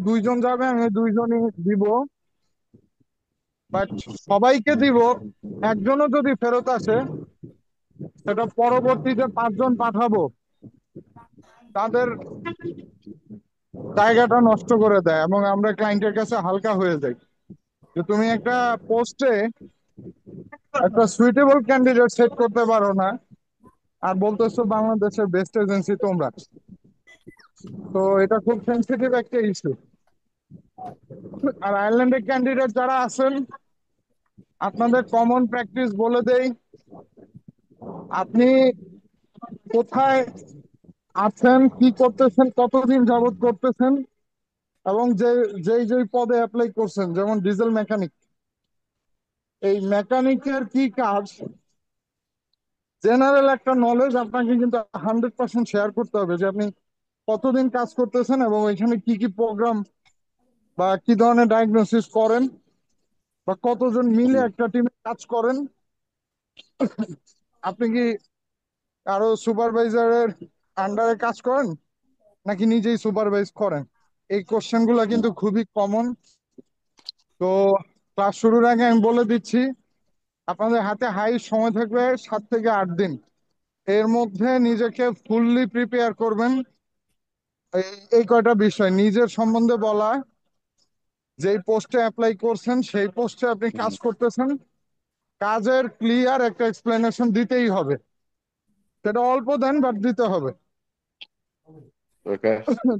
দুইজন যাবে, আমি দুইজনই দিব, বাট সবাইকে দিব। একজনও যদি ফেরত আসে, সেটা পরবর্তীতে পাঁচজন পাঠাবো, তাদের জায়গাটা নষ্ট করে দেয় এবং আমরা ক্লায়েন্টের কাছে হালকা হয়ে যাই। যে তুমি একটা পোস্টে একটা সুইটেবল ক্যান্ডিডেট সেট করতে পারো না, আর বলতেছো বাংলাদেশের বেস্ট এজেন্সি তোমরা। তো এটা খুব সেন্সিটিভ একটা ইস্যু। আর আয়ারল্যান্ডের ক্যান্ডিডেট যারা আছেন, আপনাদের কমন প্র্যাকটিস বলে দেই, আপনি কোথায় আছেন, কি করতেছেন, কতদিন যাবত করতেছেন, এবং যেই যেই পদে অ্যাপ্লাই করছেন, যেমন ডিজেল মেকানিক, এই মেকানিকের কি কাজ, জেনারেল একটা নলেজ আপনাকে কিন্তু 100% শেয়ার করতে হবে, যে আপনি কতদিন কাজ করতেছেন এবং ওইখানে কি কি প্রোগ্রাম বা কি ধরনের ডায়াগনোসিস করেন, বা কতজন মিলে একটা টিমে কাজ করেন, আপনি কি আরো সুপারভাইজারের আন্ডারে কাজ করেন নাকি নিজেই সুপারভাইজ করেন। এই কোশ্চেন গুলা কিন্তু খুবই কমন। তো ক্লাস শুরুর আগে আমি বলে দিচ্ছি, আপনাদের হাতে হাই সময় থাকবে 7 থেকে 8 দিন। এর মধ্যে নিজেকে ফুললি প্রিপেয়ার করবেন। এই কয়টা বিষয় নিজের সম্বন্ধে বলা, যেই পোস্টে অ্যাপ্লাই করছেন সেই পোস্টে আপনি কাজ করতেছেন, কাজের ক্লিয়ার একটা এক্সপ্লেনেশন দিতেই হবে। সেটা অল্প দেন, বাট দিতে হবে। ওকে।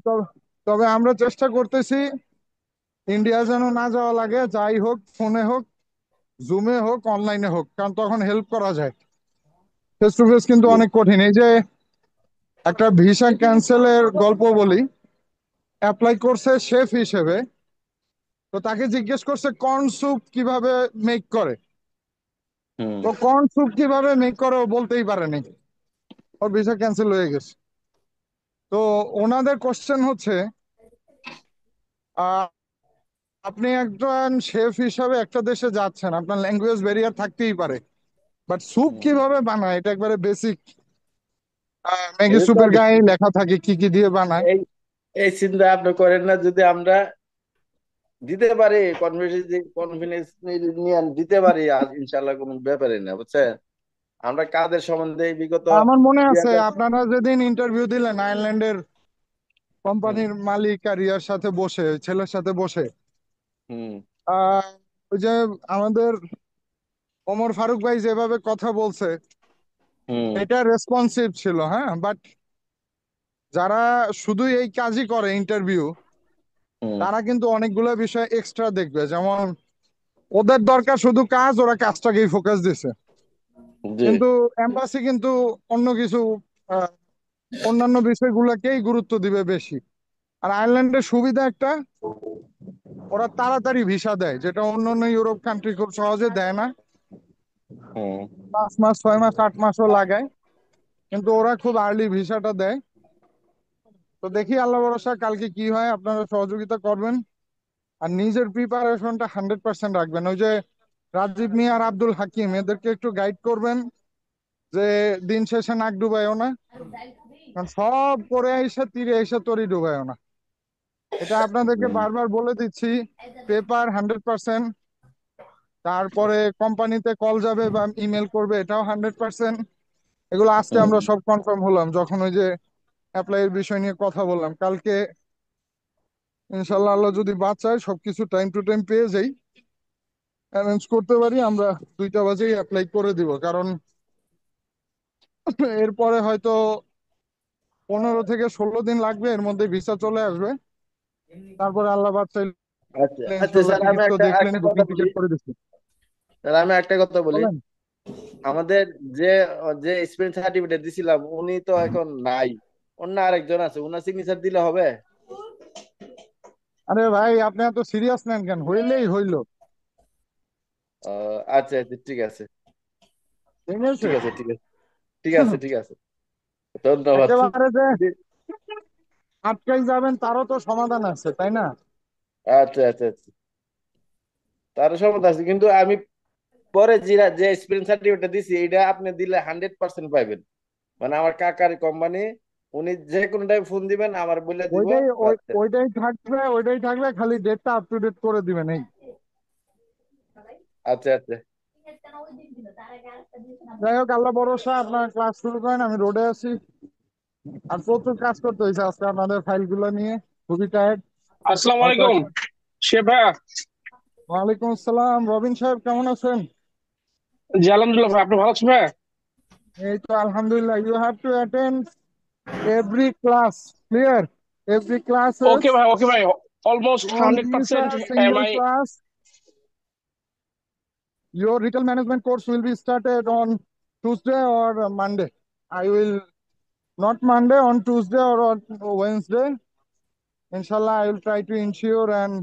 তবে তবে আমরা চেষ্টা করতেছি ইন্ডিয়া যেন না যাওয়া লাগে, যাই হোক, ফোনে হোক, জুমে হোক, অনলাইনে হোক, কারণ তখন হেল্প করা যায়। ফেস টু ফেস কিন্তু অনেক কঠিন। এই যে একটা ভিসা ক্যান্সেলের গল্প বলি, অ্যাপ্লাই করছে শেফ হিসেবে, তো তাকে জিজ্ঞেস করছে কর্ন স্যুপ কিভাবে মেক করে। হুম। তো কর্ন স্যুপ কিভাবে মেক করে ও বলতেই পারেনি, ওর ভিসা ক্যান্সেল হয়ে গেছে। তো ওনাদের কোশ্চেন হচ্ছে, আহ, আপনি একজন শেফ হিসাবে একটা দেশে যাচ্ছেন, আপনার ল্যাঙ্গুয়েজ ব্যারিয়ার থাকতেই পারে, বাট স্যুপ হুম। কিভাবে বানায় এটা একবারে বেসিক। ম্যাগি এটা তো স্যুপের গায়ে অবশ্যই। লেখা থাকে কি কি দিয়ে বানায়। এই এই চিন্তা আপনি করেন না, যদি আমরা দিতে পারি, কনফিডেন্স নিয়ে দিতে পারি, আর ইনশাল্লাহ কোনো ব্যাপারই না, বুঝছেন। আমরা কাদের সম্বন্ধে বিগত আমার মনে দুই আছে হাজার আপনারা যেদিন ইন্টারভিউ দিলেন আয়ারল্যান্ডের হুম। কোম্পানির মালিক আর ইয়ার সাথে বসে, ছেলের সাথে বসে, হুম। আহ ওই যে আমাদের ওমর ফারুক ভাই যেভাবে কথা বলছে, হুম। এটা রেসপন্সিভ ছিল, হ্যাঁ, বাট যারা শুধু এই কাজই করে ইন্টারভিউ, হুম। তারা কিন্তু অনেকগুলো বিষয় এক্সট্রা দেখবে। যেমন ওদের দরকার শুধু কাজ, ওরা কাজটাকেই ফোকাস দিছে, জি। কিন্তু এম্বাসি কিন্তু অন্য কিছু, আহ, অন্যান্য বিষয়গুলোকেই গুরুত্ব দিবে বেশি। আর আয়ারল্যান্ডের সুবিধা একটা, ওরা তাড়াতাড়ি ভিসা দেয়, যেটা অন্য অন্য ইউরোপ কান্ট্রি খুব সহজে দেয় না। হুম। 5 মাস, 6 মাস, 8 মাসও লাগায়, কিন্তু ওরা খুব আর্লি ভিসাটা দেয়। তো দেখি আল্লাহ ভরসা কালকে কি হয়, আপনারা সহযোগিতা করবেন। আর নিজের প্রিপারেশনটা 100% রাখবেন। ওই যে রাজীব মিয়া আর আব্দুল হাকিম, এদেরকে একটু গাইড করবেন, যে দিন শেষে নাক ডুবাইও না, কারণ সব করে আইসা তীরে আইসা তরি ডুবাইও না। এটা আপনাদেরকে হুম। বারবার বলে দিচ্ছি। পেপার 100%, তারপরে কোম্পানিতে কল যাবে বা ইমেল করবে, এটাও 100%। এগুলো আজকে হুম। আমরা সব কনফার্ম হলাম যখন ওই যে অ্যাপ্লাই এর বিষয় নিয়ে কথা বললাম। কালকে ইনশাল্লাহ আল্লাহ যদি বাঁচায়, সবকিছু টাইম টু টাইম পেয়ে যাই, অ্যারেঞ্জ করতে পারি, আমরা 2টা বাজেই অ্যাপ্লাই করে দিব। কারণ এরপরে হয়তো 15 থেকে 16 দিন লাগবে, এর মধ্যে ভিসা চলে আসবে। তারপরে আল্লাহ বাঁচাইলে আচ্ছা আচ্ছা ইনশাল্লাহ স্যার, আমি টিকিট তো একটা দেখলেন, একটা বুকিং কথা বলি। টিকিট করে দিচ্ছি। স্যার, আমি একটা কথা বলি। বলেন। আমাদের যে যে এক্সপিরিয়েন্স সার্টিফিকেট দিছিলাম, উনি তো এখন নাই। অন্য আরেকজন আছে, উনার সিগনেচার দিলে হবে? আরে ভাই, আপনি এত সিরিয়াস নেন কেন, হইলেই হইলো। আচ্ছা আচ্ছা, ঠিক আছে। ঠিক আছে। ঠিক আছে। ঠিক আছে। ঠিক আছে। ঠিক আছে। ধন্যবাদ। একেবারে যে আটকাই যাবেন তারও তো সমাধান আছে, তাই না? আচ্ছা আচ্ছা আচ্ছা, তার সম্মত আছে, কিন্তু আমি পরে যে এক্সপিরিয়েন্স সার্টিফিকেটটা দিছি, এটা আপনি দিলে 100% পাইবেন। মানে আমার কাকার কোম্পানি উনি যে কোনো টাইম ফোন দিবেন, আমার বলে দিব। বাচ্চা। ওইটাই থাকবে, খালি ডেটটা আপ টু ডেট করে দিবেন এই। আচ্ছা আচ্ছা। যাই হোক, আল্লাহ ভরসা, আপনার ক্লাস শুরু করেন, আমি রোডে আছি। আর প্রচুর কাজ করতে হয়েছে আজকে আপনাদের ফাইলগুলো নিয়ে, খুবই টায়ার্ড। আসসালামু হয়তো আলাইকুম শেফ ভাইয়া। ওয়ালাইকুম আসসালাম, রবিন সাহেব কেমন আছেন? জি আলহামদুলিল্লাহ ভাই, আপনি ভালো আছেন ভাইয়া? এই তো আলহামদুলিল্লাহ। You have to attend every class, clear? Every classes, okay ভাই, almost don't miss a 100% am single I. Class. Your retail management course will be started on Tuesday or Monday. I will not Monday, on Tuesday or on Wednesday. Inshallah, I will try to ensure and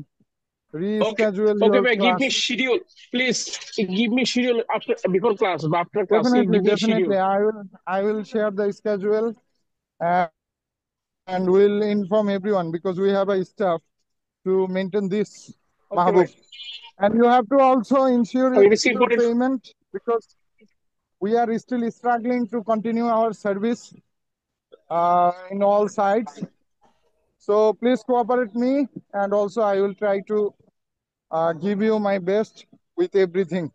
okay reschedule okay your ভাই, give me class. Schedule please. Give me schedule after before class বা after class, Definitely, give me schedule. definitely. I will share the schedule, uh, and will inform everyone because we have a staff to maintain this, ওকে ভাই, Mahbub. And you have to also ensure আমি receive your করে। payment because we are still struggling to continue our service in all sides. So please cooperate me, and also I will try to give you my best with everything.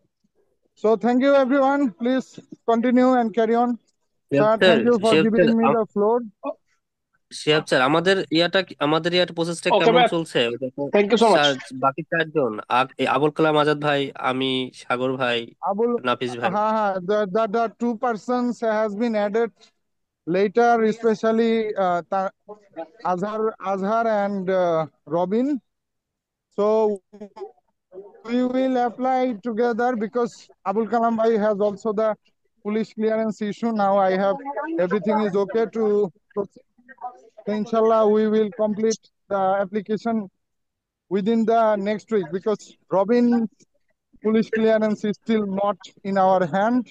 So thank you everyone. Please continue and carry on. Shihab Sir, sir, thank you for Shihab sir, giving me the floor. Shihab sir, আমাদের ইয়াটা প্রসেসটা ওকে কেমন ভাই, চলছে? ওই দেখো, thank you so much. বাকি চারজন, এই আবুল কালাম আজাদ ভাই, আমি, সাগর ভাই, Abul, নাফিস ভাই। the two persons has been added later, especially Azhar and Robin. So we will apply together because Abul Kalam Bhai has also the police clearance issue. Now I have everything is okay to proceed. So inshallah, we will complete the application within the next week because Robin police clearance is still not in our hand.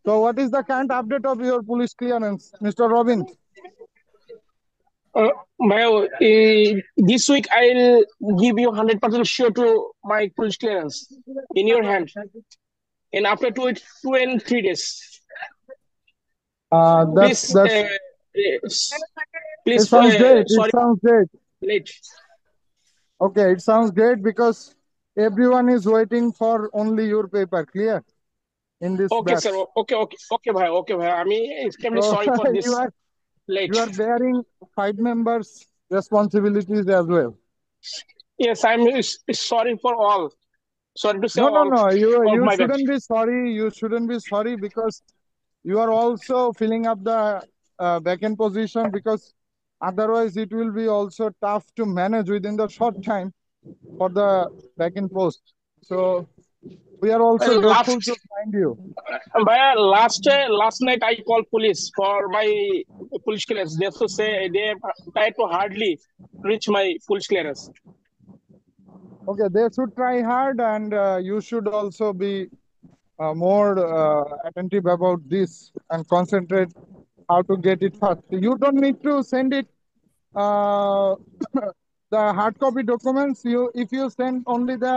So what is the current update of your police clearance, Mr. Robin? ভাইয়া, this week I will give you 100% sure to my police clearance in your hand in after 2 and 3 days। Please That's please, it sounds great. It sorry sounds great. Late. Okay, it sounds great because everyone is waiting for only your paper. Clear in this okay sir, batch. Okay ভাই, আমি extremely So sorry for this you are late. you are bearing 5 members' responsibilities as well. Yes, I'm sorry for all. Sorry to say No, no, all, no. You all you my bad. shouldn't be sorry. You shouldn't be sorry because you are also filling up the vacant position because otherwise it will be also tough to manage within the short time for the vacant post. So we are also grateful to Last, find you. last night I called police for my police clearance. They also say they tried to hardly reach my police clearance. Okay, they should try hard, and you should also be more attentive about this and concentrate how to get it fast. You don't need to send it uh, the hard copy documents. If you send only the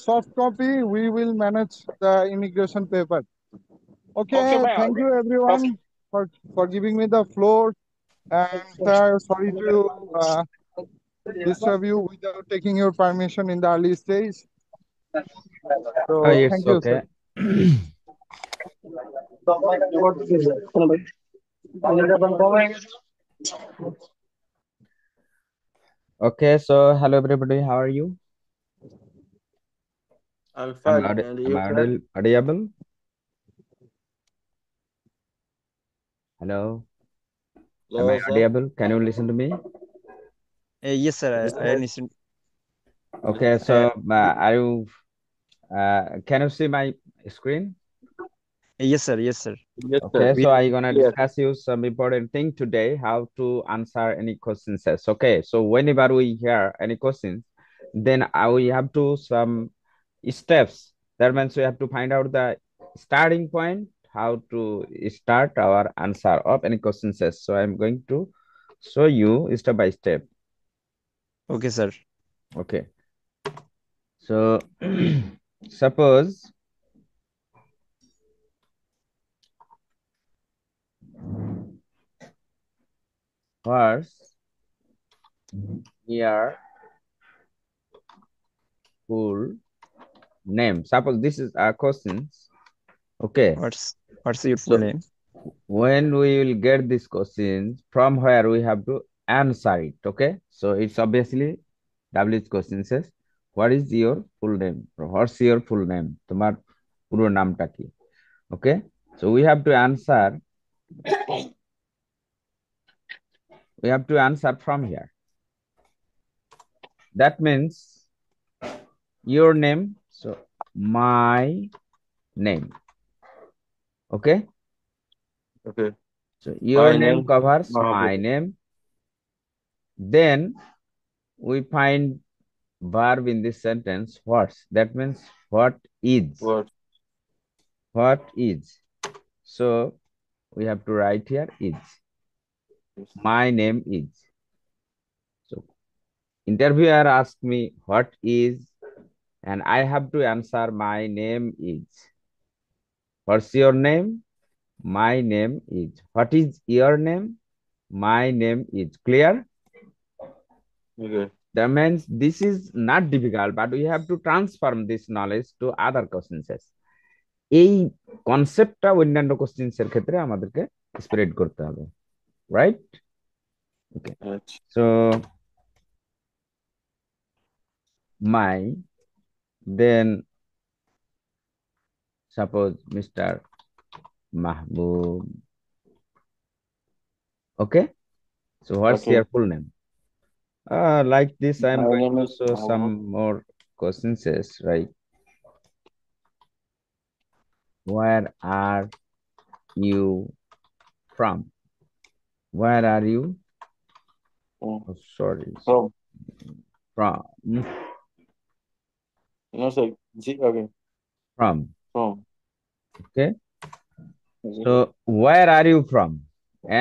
soft copy, we will manage the immigration paper. Okay, Okay, bye. thank you Okay. everyone for giving me the floor. And sorry to disturb you without taking your permission in the early stage. Oh, So it's thank you, sir. okay. Okay, so hello everybody, how are you? I'm Am fine. I, And am you, I sir? audible? Hello, am I Hello, sir. audible? Can you listen to me? Yes, sir. Yes, I sir. listen. Okay, Uh, so are you, can you see my screen? yes, sir. Yes, sir. Yes, sir. Okay, We. so I'm gonna Clear. discuss you some important thing today, how to answer any questions. Okay, so whenever we hear any questions, then we have to some steps. That means we have to find out the starting point, how to start our answer of any questions. So I'm going to show you step by step. Okay, sir. Okay, so suppose what's your full name? Suppose this is a question. Okay. What's your full So name? when we will get these questions, from where we have to answer it. Okay. So it's obviously WH question says, what is your full name? What's your full name? তোমার পুরো নামটা কি? Okay. So we have to answer from here. That means your name. So my name. Okay. Okay. So your My name name covers my Mahabub. name. Then we find verb in this sentence. What's that means what is. What? What is. So we have to write here is. My name is. So interviewer asked me what is, and I have to answer my name is. What's your name? My name is. What is your name? My name is. Clear? Okay. That means this is not difficult, but we have to transform this knowledge to other questions. এই কনসেপ্টটা অন্যান্য questions এর ক্ষেত্রে আমাদেরকে spread করতে হবে, right? Okay, Right. So my, then suppose mister Mahbub. Okay, so what's Okay. your full name? Like this, I'm My going name to is show some Mahabub. more questions, right? Where are you from? Where are you? Mm. Oh, sorry. From. From. No, sir. Okay. From. From. Okay. Okay. So where are you from?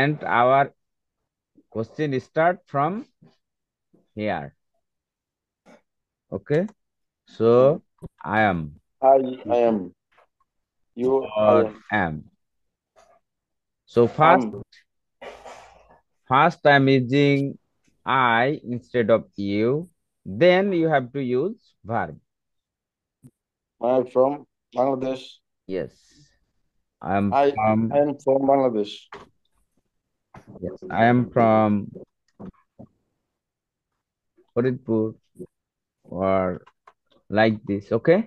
And our question start from here. Okay. So I am. I am. You, I Or am. am. So first Am. I'm using I instead of you. Then you have to use verb. I am from Bangladesh. Yes. I'm I from. I am from Bangladesh. Yes. I am from Faridpur, or like this. Okay.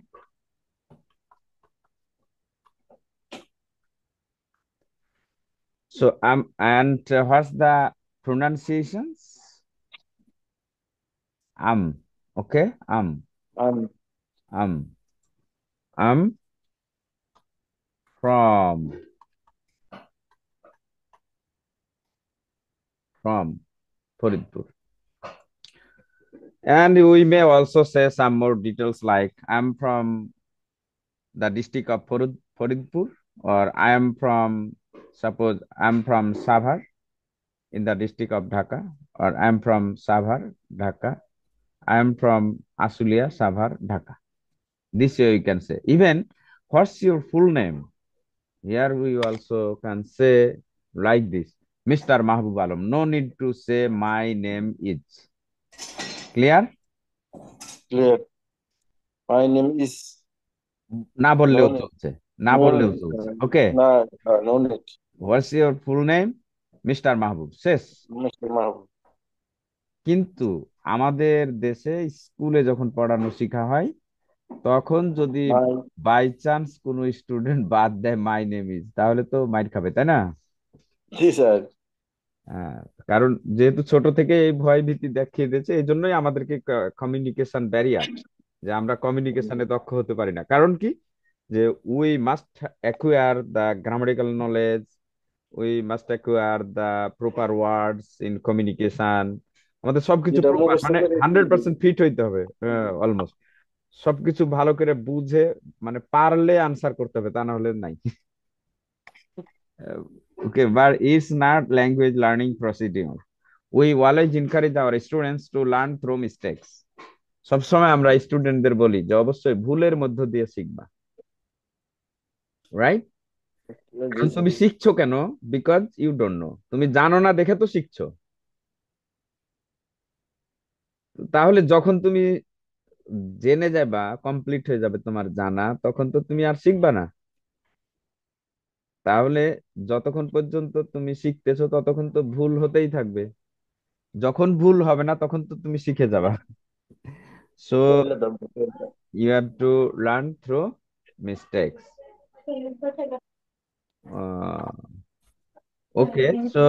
So and what's the pronunciations? Okay. I'm I'm from Faridpur. And we may also say some more details like I'm from the district of Faridpur, or I am from, suppose I'm from Savar in the district of Dhaka, or I'm from Savar, Dhaka. I am from Asulia, Savar, Dhaka. This way you can say. Even what's your full name? Here we also can say like this. Mr. Mahbub Alam. No need to say my name is. Clear? clear. My name is না বললেও no need. চলছে, না No বললেও need. চলছে। Okay, No, no need. What's your full name? Mister Mahabub, শেষ। Mr. Mahabub. কিন্তু আমাদের দেশে স্কুলে যখন পড়ানো শেখা হয়, তখন যদি My. বাই চান্স কোনো স্টুডেন্ট বাদ দেয় মাই নেম ইজ, তাহলে তো মাইর খাবে, তাই না? জি স্যার। হ্যাঁ, কারণ যেহেতু ছোট থেকে এই ভয় ভীতি দেখিয়ে দিয়েছে, এই জন্যই আমাদেরকে কমিউনিকেশন ব্যারিয়ার, যে আমরা কমিউনিকেশনে দক্ষ হতে পারি না। কারণ কি, যে we must acquire the grammatical knowledge, we must acquire the proper words in communication. আমাদের সবকিছু যেটা প্রপার, মুখস্থ মানে করে 100% ফিট হইতে হবে, অলমোস্ট সবকিছু ভালো করে বুঝে, মানে পারলে আনসার করতে হবে, তা না হলে নাই। Okay, but it's not language learning procedure. We always encourage our students to learn through mistakes. সবসময় আমরা স্টুডেন্টদের বলি যে অবশ্যই ভুলের মধ্য দিয়ে শিখবা, রাইট? জি কারণ স্যার। তুমি শিখছো কেন? বিকজ ইউ ডোন্ট নো, তুমি জানো না দেখে তো শিখছো। তাহলে যখন তুমি জেনে যাবা, কমপ্লিট হয়ে যাবে তোমার জানা, তখন তো তুমি আর শিখবা না। তাহলে যতক্ষণ পর্যন্ত তুমি শিখতেছো ততক্ষণ তো ভুল হতেই থাকবে। যখন ভুল হবে না তখন তো তুমি শিখে যাবা। So you have to learn through mistakes. Okay, so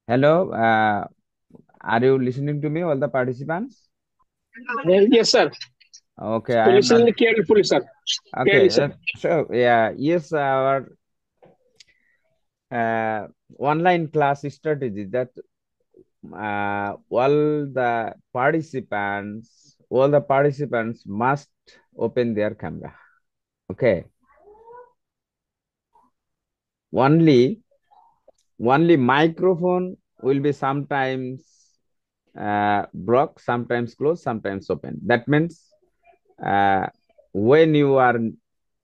hello, are you listening to me, all the participants? Yes, sir. Okay, So I am listen carefully, sir. okay. Clearly, sir. So yeah, yes, our online class strategy that all the participants must open their camera. Okay, only microphone will be sometimes broke, sometimes closed, sometimes open. That means uh, when you are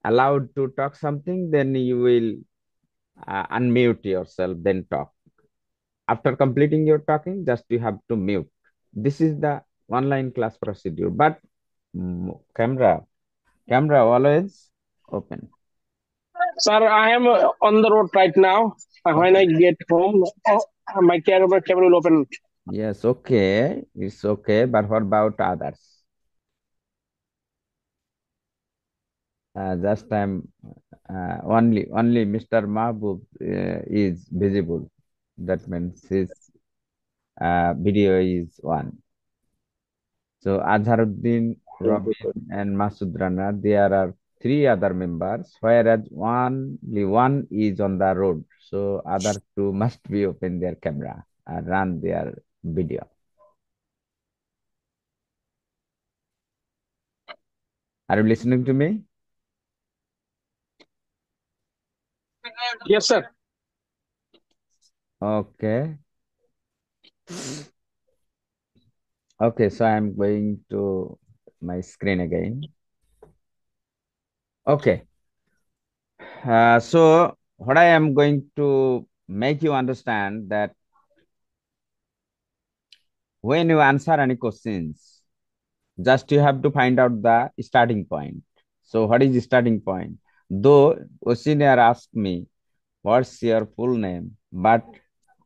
allowed to talk something, then you will unmute yourself, then talk. After completing your talking, just you have to mute. This is the online class procedure. But camera always open. Sir, I am on the road right now. When I Okay. get home, my camera will open. Yes, okay. It's okay. But what about others? Just time only Mr. Mahbub is visible. That means his video is on. So Azharuddin, Robin, and Masud Rana, there are three other members, whereas only one is on the road. So other two must be open their camera and run their video. Are you listening to me? Yes, sir. Okay. Okay, so I'm going to my screen again. Okay. So what I am going to make you understand that when you answer any questions, just you have to find out the starting point. So what is the starting point? Though questionnaire asked me, what's your full name? But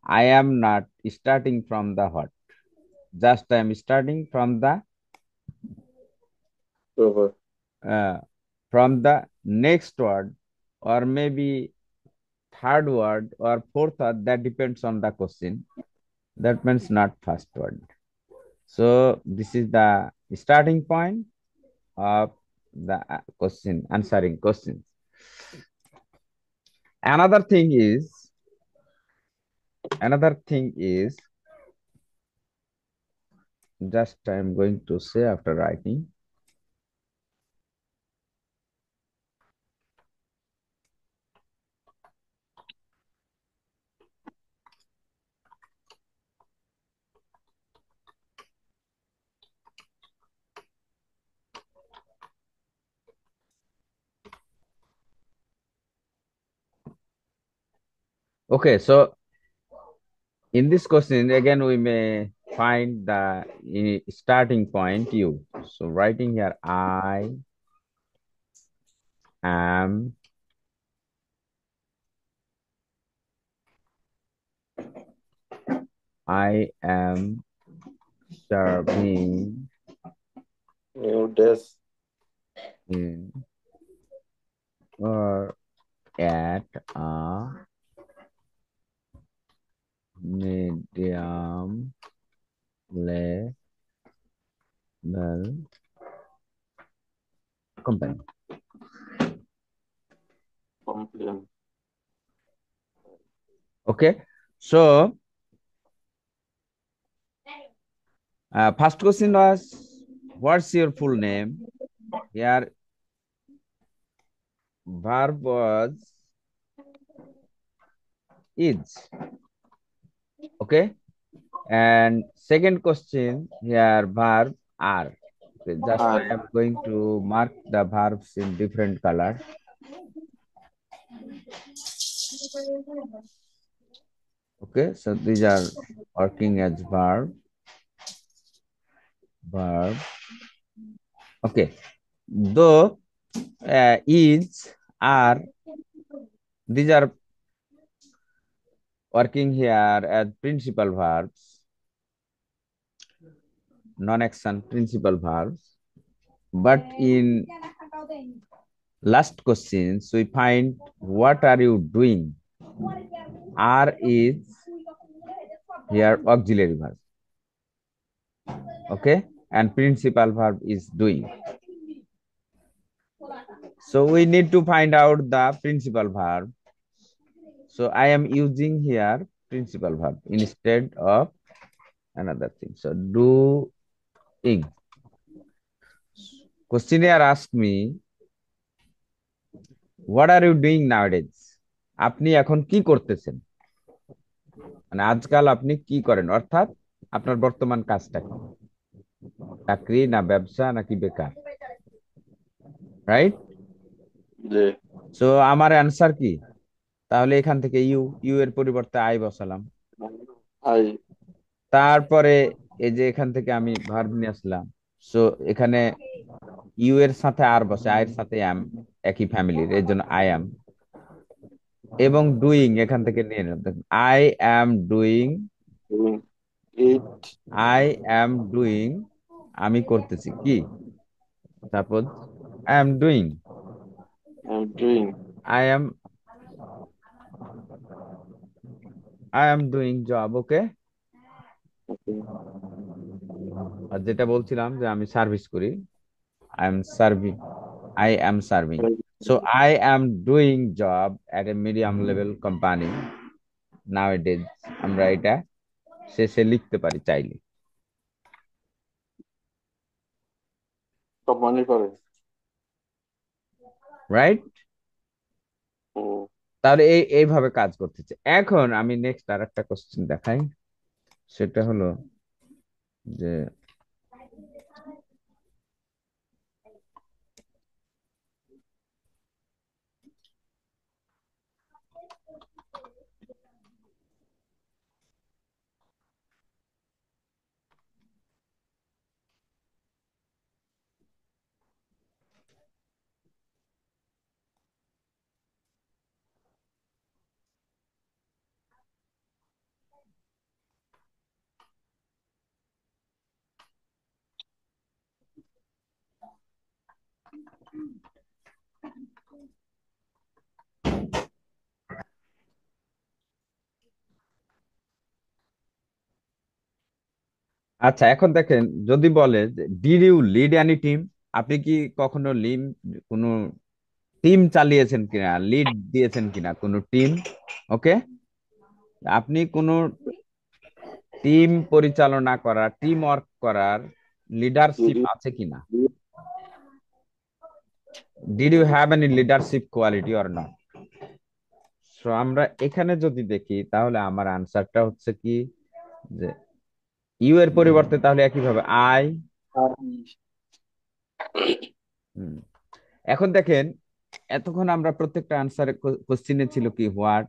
I am not starting from the what. Just I am starting Over. uh, from the next word, or maybe third word or fourth word. That depends on the question. That means not first word. So this is the starting point of the question, answering questions. Another thing is, just I'm going to say after writing. Okay, so in this question, again, we may find the starting point you. So writing here, am I am serving New desk. in or at a medium level company. Complaint. Okay, so first question was, what's your full name? Here, verb was is. Okay, and second question here, verb are. Okay, just I am going to mark the verbs in different color. Okay, so these are working as verb. verb. Okay. Though, is, are, these are working here as principal verbs, non-action principal verbs. But in last questions, we find what are you doing? Are is here auxiliary verb. Okay, and principal verb is doing. So we need to find out the principal verb. So I am using here principal verb instead of another thing. So doing. Questionnaire asked me, what are you doing nowadays? আপনি এখন কি করতেছেন? মানে আজকাল আপনি কি করেন, অর্থাৎ আপনার বর্তমান কাজটা কি? চাকরি না ব্যবসা নাকি বেকার, রাইট? জি সো আমার অ্যান্সার কি? তাহলে এখান থেকে ইউ এর পরিবর্তে আই বসালাম। আই তারপরে এই যে এখান থেকে আমি ভার্ব নিয়ে আসলাম। সো এখানে ইউ এর সাথে আর বসে, আই এর সাথে অ্যাম, একই ফ্যামিলির, এর জন্য আই অ্যাম। এবং ডুইং এখান থেকে নিয়ে নিলাম, I am doing, it I am doing, আমি করতেছি কি, suppose I am doing, I am doing I am I am doing job. Okay, আর যেটা বলছিলাম যে আমি সার্ভিস করি, I am serving, I am serving. So I am doing job at a medium level company nowadays. আমরা এটা শেষে লিখতে পারি চাইলে, কোম্পানি করে রাইট? হুম। তাহলে এইভাবে কাজ করতেছে। এখন আমি নেক্সট আর একটা কোশ্চেন দেখাই, সেটা হলো যে আচ্ছা, এখন দেখেন যদি বলে did you lead any team, আপনি কি কখনো কোনো টিম চালিয়েছেন কিনা, লিড দিয়েছেন কিনা কোনো টিম? ওকে, আপনি কোনো টিম পরিচালনা করা, টিম ওয়ার্ক করার লিডারশিপ আছে কিনা? Did you have any leadership quality or not? So আমরা এখানে যদি দেখি তাহলে আমার আনসারটা হচ্ছে কি, যে ইউ এর পরিবর্তে তাহলে একইভাবে আই। এখন দেখেন এতক্ষণ আমরা প্রত্যেকটা আনসারে কোশ্চিনে ছিল কি হোয়াট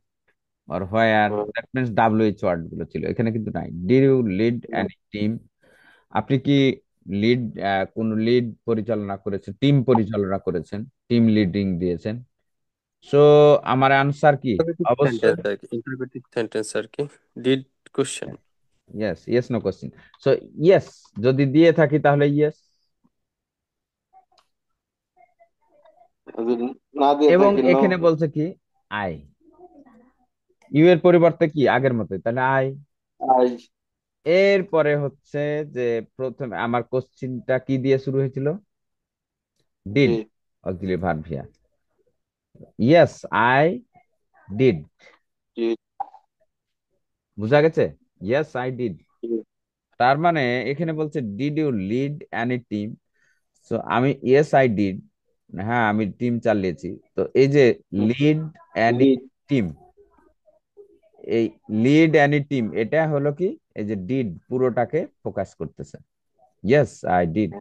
আর where, that means WH word গুলো ছিল, এখানে কিন্তু নাই। Did you lead any team, আপনি কি লিড কোন লিড পরিচালনা করেছেন, টিম পরিচালনা করেছেন, টিম লিডিং দিয়েছেন? সো আমার আনসার কি? অবশ্যই সেন্টেন্স আর কি, ইন্টারোগেটিভ সেন্টেন্স আর কি, did question. Yes, yes no question. So yes যদি দিয়ে থাকি তাহলে ইয়েস, যদি না দিয়ে এবং থাকি নো। এখানে বলছে কি আই, ইউ এর পরিবর্তে কি আগের মতো, তাহলে আই। আই এরপরে হচ্ছে যে প্রথমে আমার কোশ্চিনটা কি দিয়ে শুরু হয়েছিল, ডিড, জি auxiliary verb here, yes I did, জি বুঝা গেছে? Yes I did. জি তার মানে এখানে বলছে did you lead any team, so আমি ইয়েস আই ডিড, হ্যাঁ আমি টিম চালিয়েছি। তো এই যে লিড এনি লিড টিম, এই লিড এনি টিম এটা হলো কি, এই যে ডিড পুরোটাকে ফোকাস করতেছে, ইয়েস আই ডিড।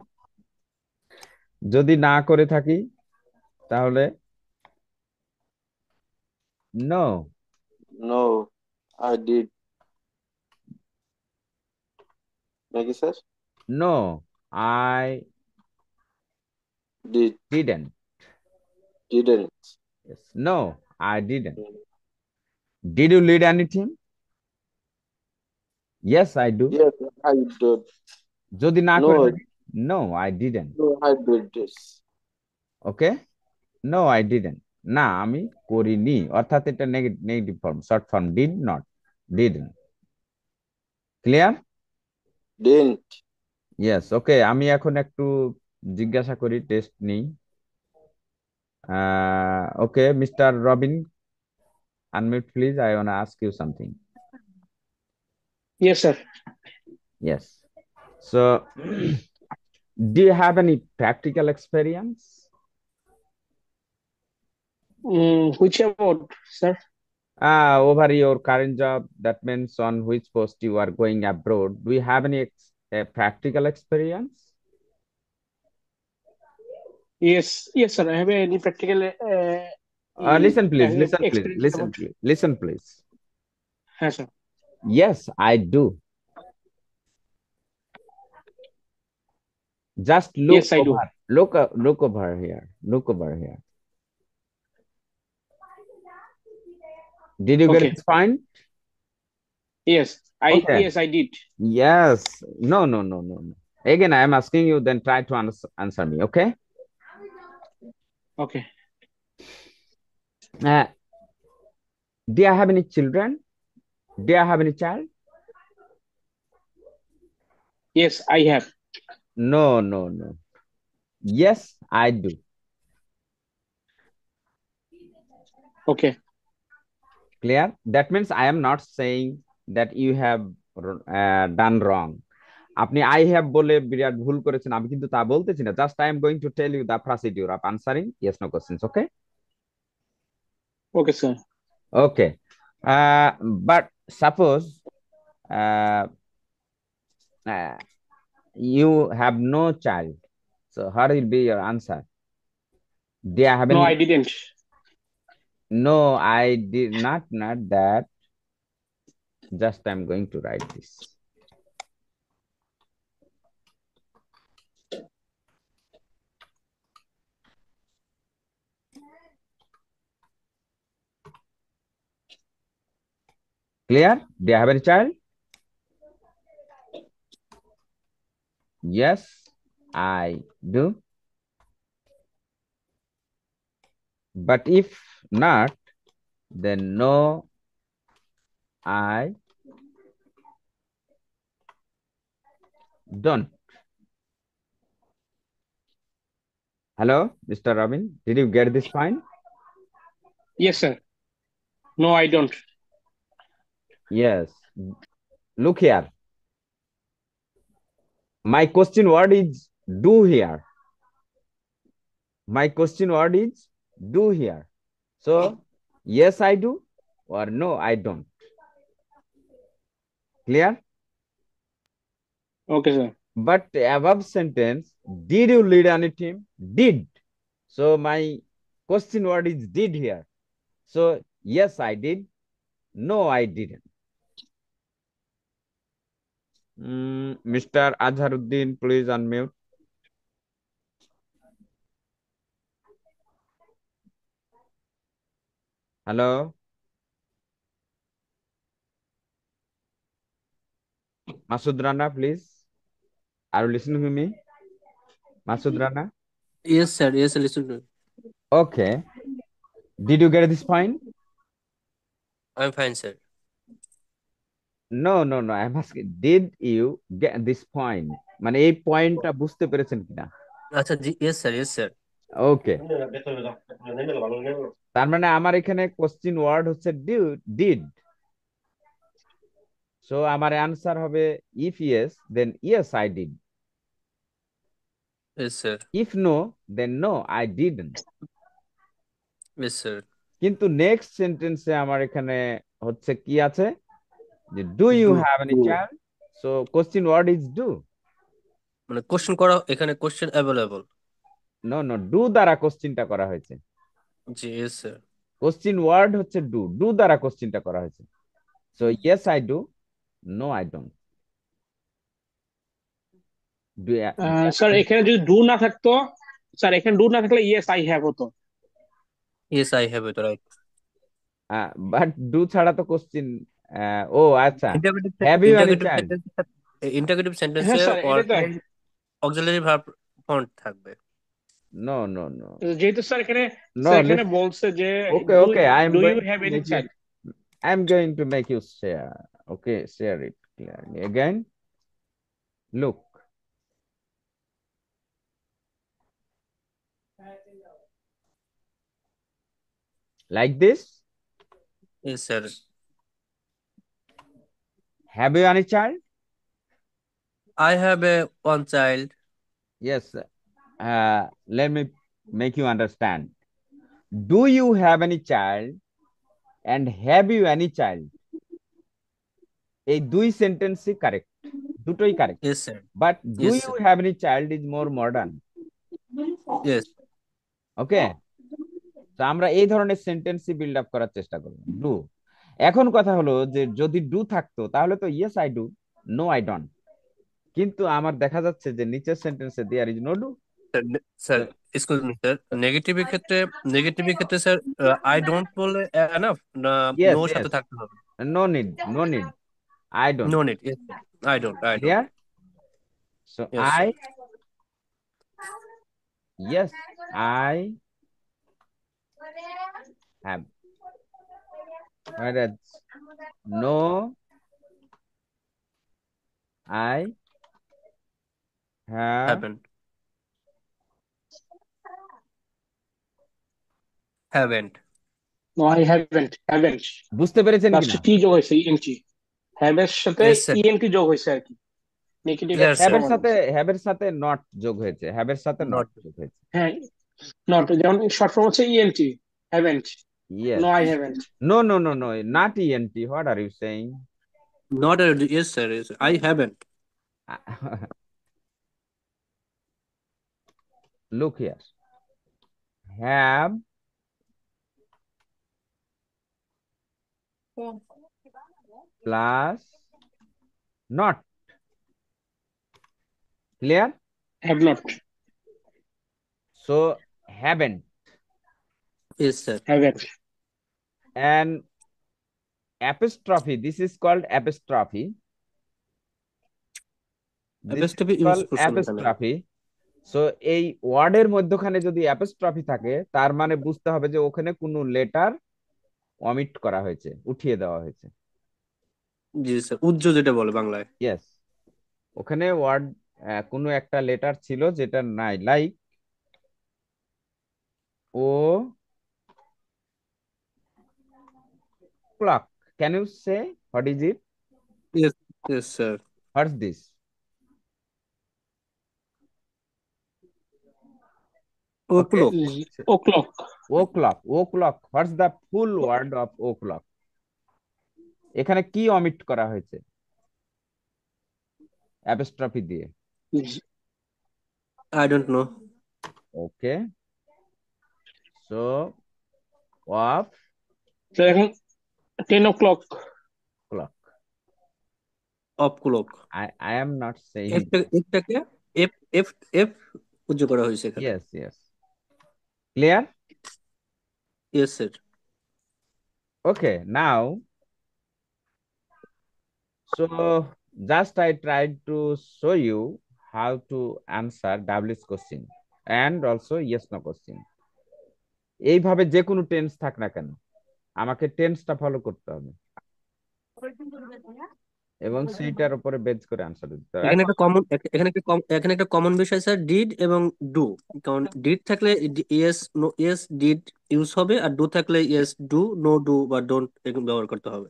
যদি না করে থাকি তাহলে নো, নো আই ডিড নাকি sir? No I Did. didn't. Didn't. Yes. No, I didn't. Did you lead any team? Yes, I do. Yes, I did. যদি না No, করে থাকি, no, I didn't. no, I did this. Okay? No, I didn't. না, আমি করিনি। অর্থাৎ এটা negative form, short form, did not, didn't. Clear? Didn't. Yes, okay. আমি এখন একটু জিজ্ঞাসা করি, টেস্ট নিই। Okay, mister Robin, unmute please. I want to ask you something. Yes, sir. Yes. So, do you have any practical experience? Which about, sir? Over your current job, that means on which post you are going abroad. Do you have any practical experience? Yes, yes, sir. I have any practical Listen, please. Listen, please. experience Listen, about. please. Listen, please. Yes, sir. Yes, I do. Just look Yes, I do. over. Look over here. Look over here. Did you get Okay. this point? Yes, Okay. yes, I did. Yes. No, no, no, no, no. Again, I am asking you, then try to answer me, okay? Okay. Do you have any children? Do you have any child? Yes, I have. No, no, no. Yes, I do. Okay. Clear? That means I am not saying that you have done wrong. আপনি I have বলে বিরাট ভুল করেছেন, আমি কিন্তু তা বলতেছি না। Just I am going to tell you the procedure of answering yes no questions, okay? Okay, sir. Okay. But suppose you have no child, so what will be your answer? Do you have No, any? I didn't. No, I did not that. Just I'm going to write this. Clear? Do you have any child? Yes, I do. But if not, then no, I don't. Hello, Mr. Robin, did you get this point? Yes, sir. No, I don't. Yes. Look here. My question word is do here. My question word is do here. So, yes, I do, or no, I don't. Clear? Okay, sir. But above sentence, did you lead any team? Did. So my question word is did here. So yes, I did. No, I didn't. Mr. Azharuddin, please unmute. Hello. Masud Rana, please. Are you listening to me? Masud Rana? Yes, sir. Yes, sir. Listen to me. Okay. Did you get this point? I'm fine, sir. No, no, no. I'm asking, did you get this point? মানে এই পয়েন্টটা বুঝতে পেরেছেন কিনা? আচ্ছা, yes, sir. Yes, sir. ওকে, তার মানে আমার এখানে কোশ্চেন ওয়ার্ড হচ্ছে ডিড। সো আমার অ্যানসার হবে if yes then yes I did, Yes, sir. If no then no I didn't. Yes, sir. কিন্তু নেক্সট সেন্টেন্সে আমার এখানে হচ্ছে কি আছে, যে do you Do. Have any child? So question word is do. মানে কোশ্চেন করা, এখানে question available. No no, do দ্বারা কোশ্চেনটা করা হয়েছে। জি, yes, sir. কোশ্চেন ওয়ার্ড হচ্ছে ডু, ডু দ্বারা কোশ্চেনটা করা হয়েছে। So yes I do, no I don't. Do you, sir এখানে যদি ডু না থাকতো, স্যার এখানে ডু না থাকলে ইয়েস আই হ্যাভ হতো। Yes I have it right. But do ছাড়া তো কোশ্চিন। ও আচ্ছা, interrogative have you any interrogative child? Sentence interrogative সেন্টেন্সে হ্যাঁ স্যার এটা তো, অক্সিলারি ভার্ব ফর্ম থাকবে। নো নো নো যেহেতু স্যার এখানে, নো, স্যার এখানে বলছে যে okay, do, okay, do you have any child. I'm going to make you share. Okay, share it clearly. Again, look, like this. Yes sir. Have you any child? I have a one child. Yes. Let me make you understand. Do you have any child and have you any child? এই দুই সেন্টেন্সই correct, দুটোই correct, yes sir. But do yes you sir. Have any child is more modern. Yes. Okay, তো আমরা এই ধরনের সেন্টেন্সই build up করার চেষ্টা করব। ডু, এখন কথা হলো যে যদি ডু থাকতো তাহলে তো yes I do, no I don't, কিন্তু আমার দেখা যাচ্ছে যে নিচের সেন্টেন্সে there is no do. Sir excuse me sir, নেগেটিভের ক্ষেত্রে স্যার আই ডোন্ট বললে এনাফ না ইয়েস নোর সাথে ইয়েস, থাকতে হবে? No need, no need, I don't. No need. Yes sir, I don't. Clear? So yes I, sir. Yes I have, whereas no I have, haven't. Haven't. No I haven't, haven't বুঝতে পেরেছেন কিনা? লাস্টে টি যোগ হয়েছে, ENT, have এর সাথে yes sir. ENT যোগ হয়েছে আর কি, নেগেটিভ ক্লিয়ার একটা স্যার। হ্যাবের কমন সাথে, হয়েছে। হ্যাবের সাথে নট যোগ হয়েছে, হ্যাবের সাথে নট নট। যোগ হয়েছে। হ্যাঁ, নট যেমন শর্ট ফর্ম হচ্ছে E N T, haven't, no yes, I haven't. No no no no, not ent, what are you saying? Not. Yes sir, I haven't. Look here, have plus not, clear? Have not, So haven't, yes sir. Haven't. and apostrophe, this is called apostrophe, this is apostrophe use called করছেন এখানে। apostrophe. So এই ওয়ার্ডের মধ্যখানে যদি apostrophe থাকে তার মানে বুঝতে হবে যে ওখানে কোনো লেটার অমিট করা হয়েছে, উঠিয়ে দেওয়া হয়েছে। জি স্যার, উজ্জ্ব যেটা বলে বাংলায়। ইয়েস, ওখানে ওয়ার্ড কোনো একটা লেটার ছিল যেটা নাই, like o'clock, can you say what is it, yes. Yes sir. What's this? Oh okay, clock. O'clock, o'clock, o'clock, what's the full word of o'clock? এখানে কি omit করা হয়েছে apostrophe দিয়ে? I don't know. Okay, so of এখন 10 o'clock, clock, of clock. I am not saying. এফটাকে F F F উজ্জ্ব করা হয়েছে এখানে। Yes, yes. Clear? Yes sir. Okay, now, so just I tried to show you how to answer WH question and also yes no question. এইভাবে যে কোনো tense থাক না কেন আমাকে টেন্সটা ফলো করতে হবে এবং সেইটার উপরে বেস করে আনসার দিতে হবে। এখানে এখন একটা কমন এখানে একটা কমন বিষয় স্যার, ডিড এবং ডু। কারণ ডিড থাকলে yes no yes did use হবে, আর ডু থাকলে ইয়েস ডু নো ডু বা ডোন্ট এরকম ব্যবহার করতে হবে।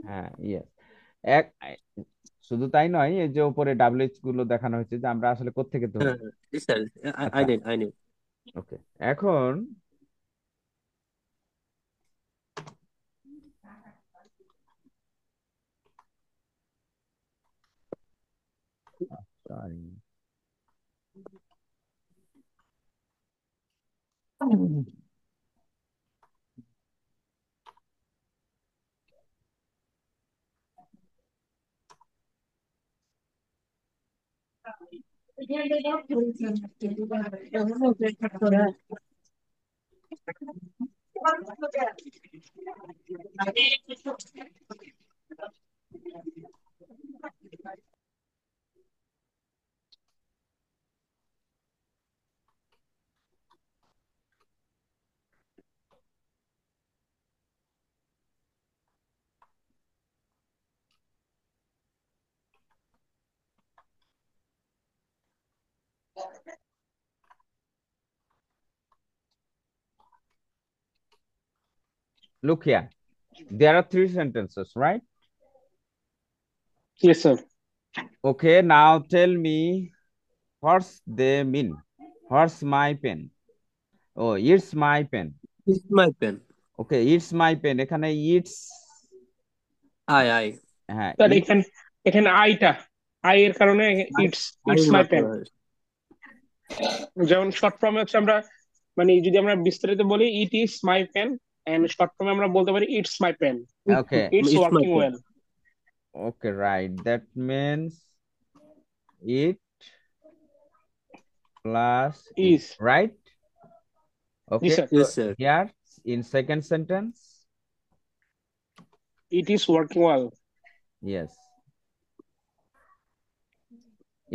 হ্যাঁ, ইয়েস, এক, শুধু তাই নয়, এই যে উপরে WH গুলো দেখানো হয়েছে যে আমরা আসলে কোত্থেকে হ্যাঁ ধরবো। স্যার, আই আচ্ছা, নিড আই নিড। ওকে, এখন sorry. Look here. There are 3 sentences, right? Yes, sir. Okay, now tell me what's they mean. What's my pen? Oh, it's my pen. It's my pen. Okay, it's my pen. এখানে it's I. হ্যাঁ sir it এখানে I এর কারণে it's I it's my pen. ব্যবহার হয়। যেমন short ফর্মে হচ্ছে আমরা মানে যদি আমরা বিস্তারিত বলি it is my pen, and short ফর্মে আমরা বলতে পারি it's my pen, okay it's It's my working pen. Well. okay right that means it plus is right জি okay স্যার, so Yes, sir. here in second sentence it is working well. yes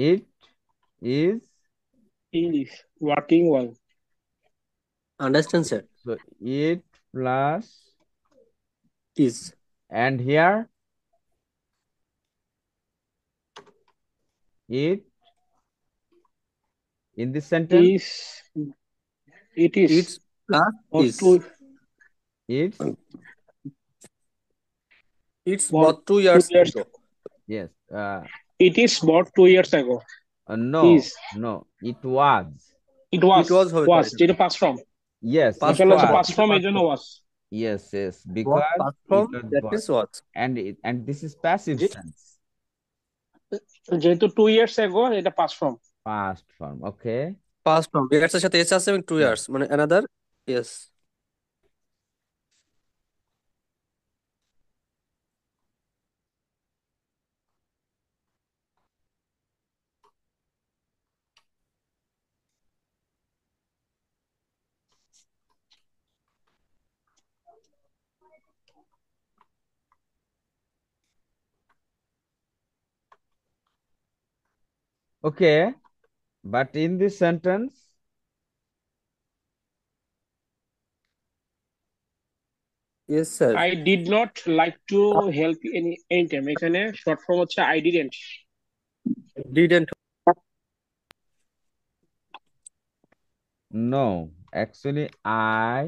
it is is working well. Understand, sir? so it plus Is. and here it in this sentence is it is It's plus is. it's It's bought about 2 2 years years ago. yes It is bought 2 years ago. no Is it was it was It was হবে was পারে। যেটা past form, yes Past it এখানে হচ্ছে from was past form এই জন্য was। yes was because past it from, was that was means was. and this is passive যে- sense যেহেতু 2 years ago এটা past form. past form okay Past from years এর সাথে S আছে এবং 2 Yeah. years মানে another yes. okay but in this sentence Yes, sir. I did not like to help you any time, এখানে short form হচ্ছে I didn't। Didn't. no actually I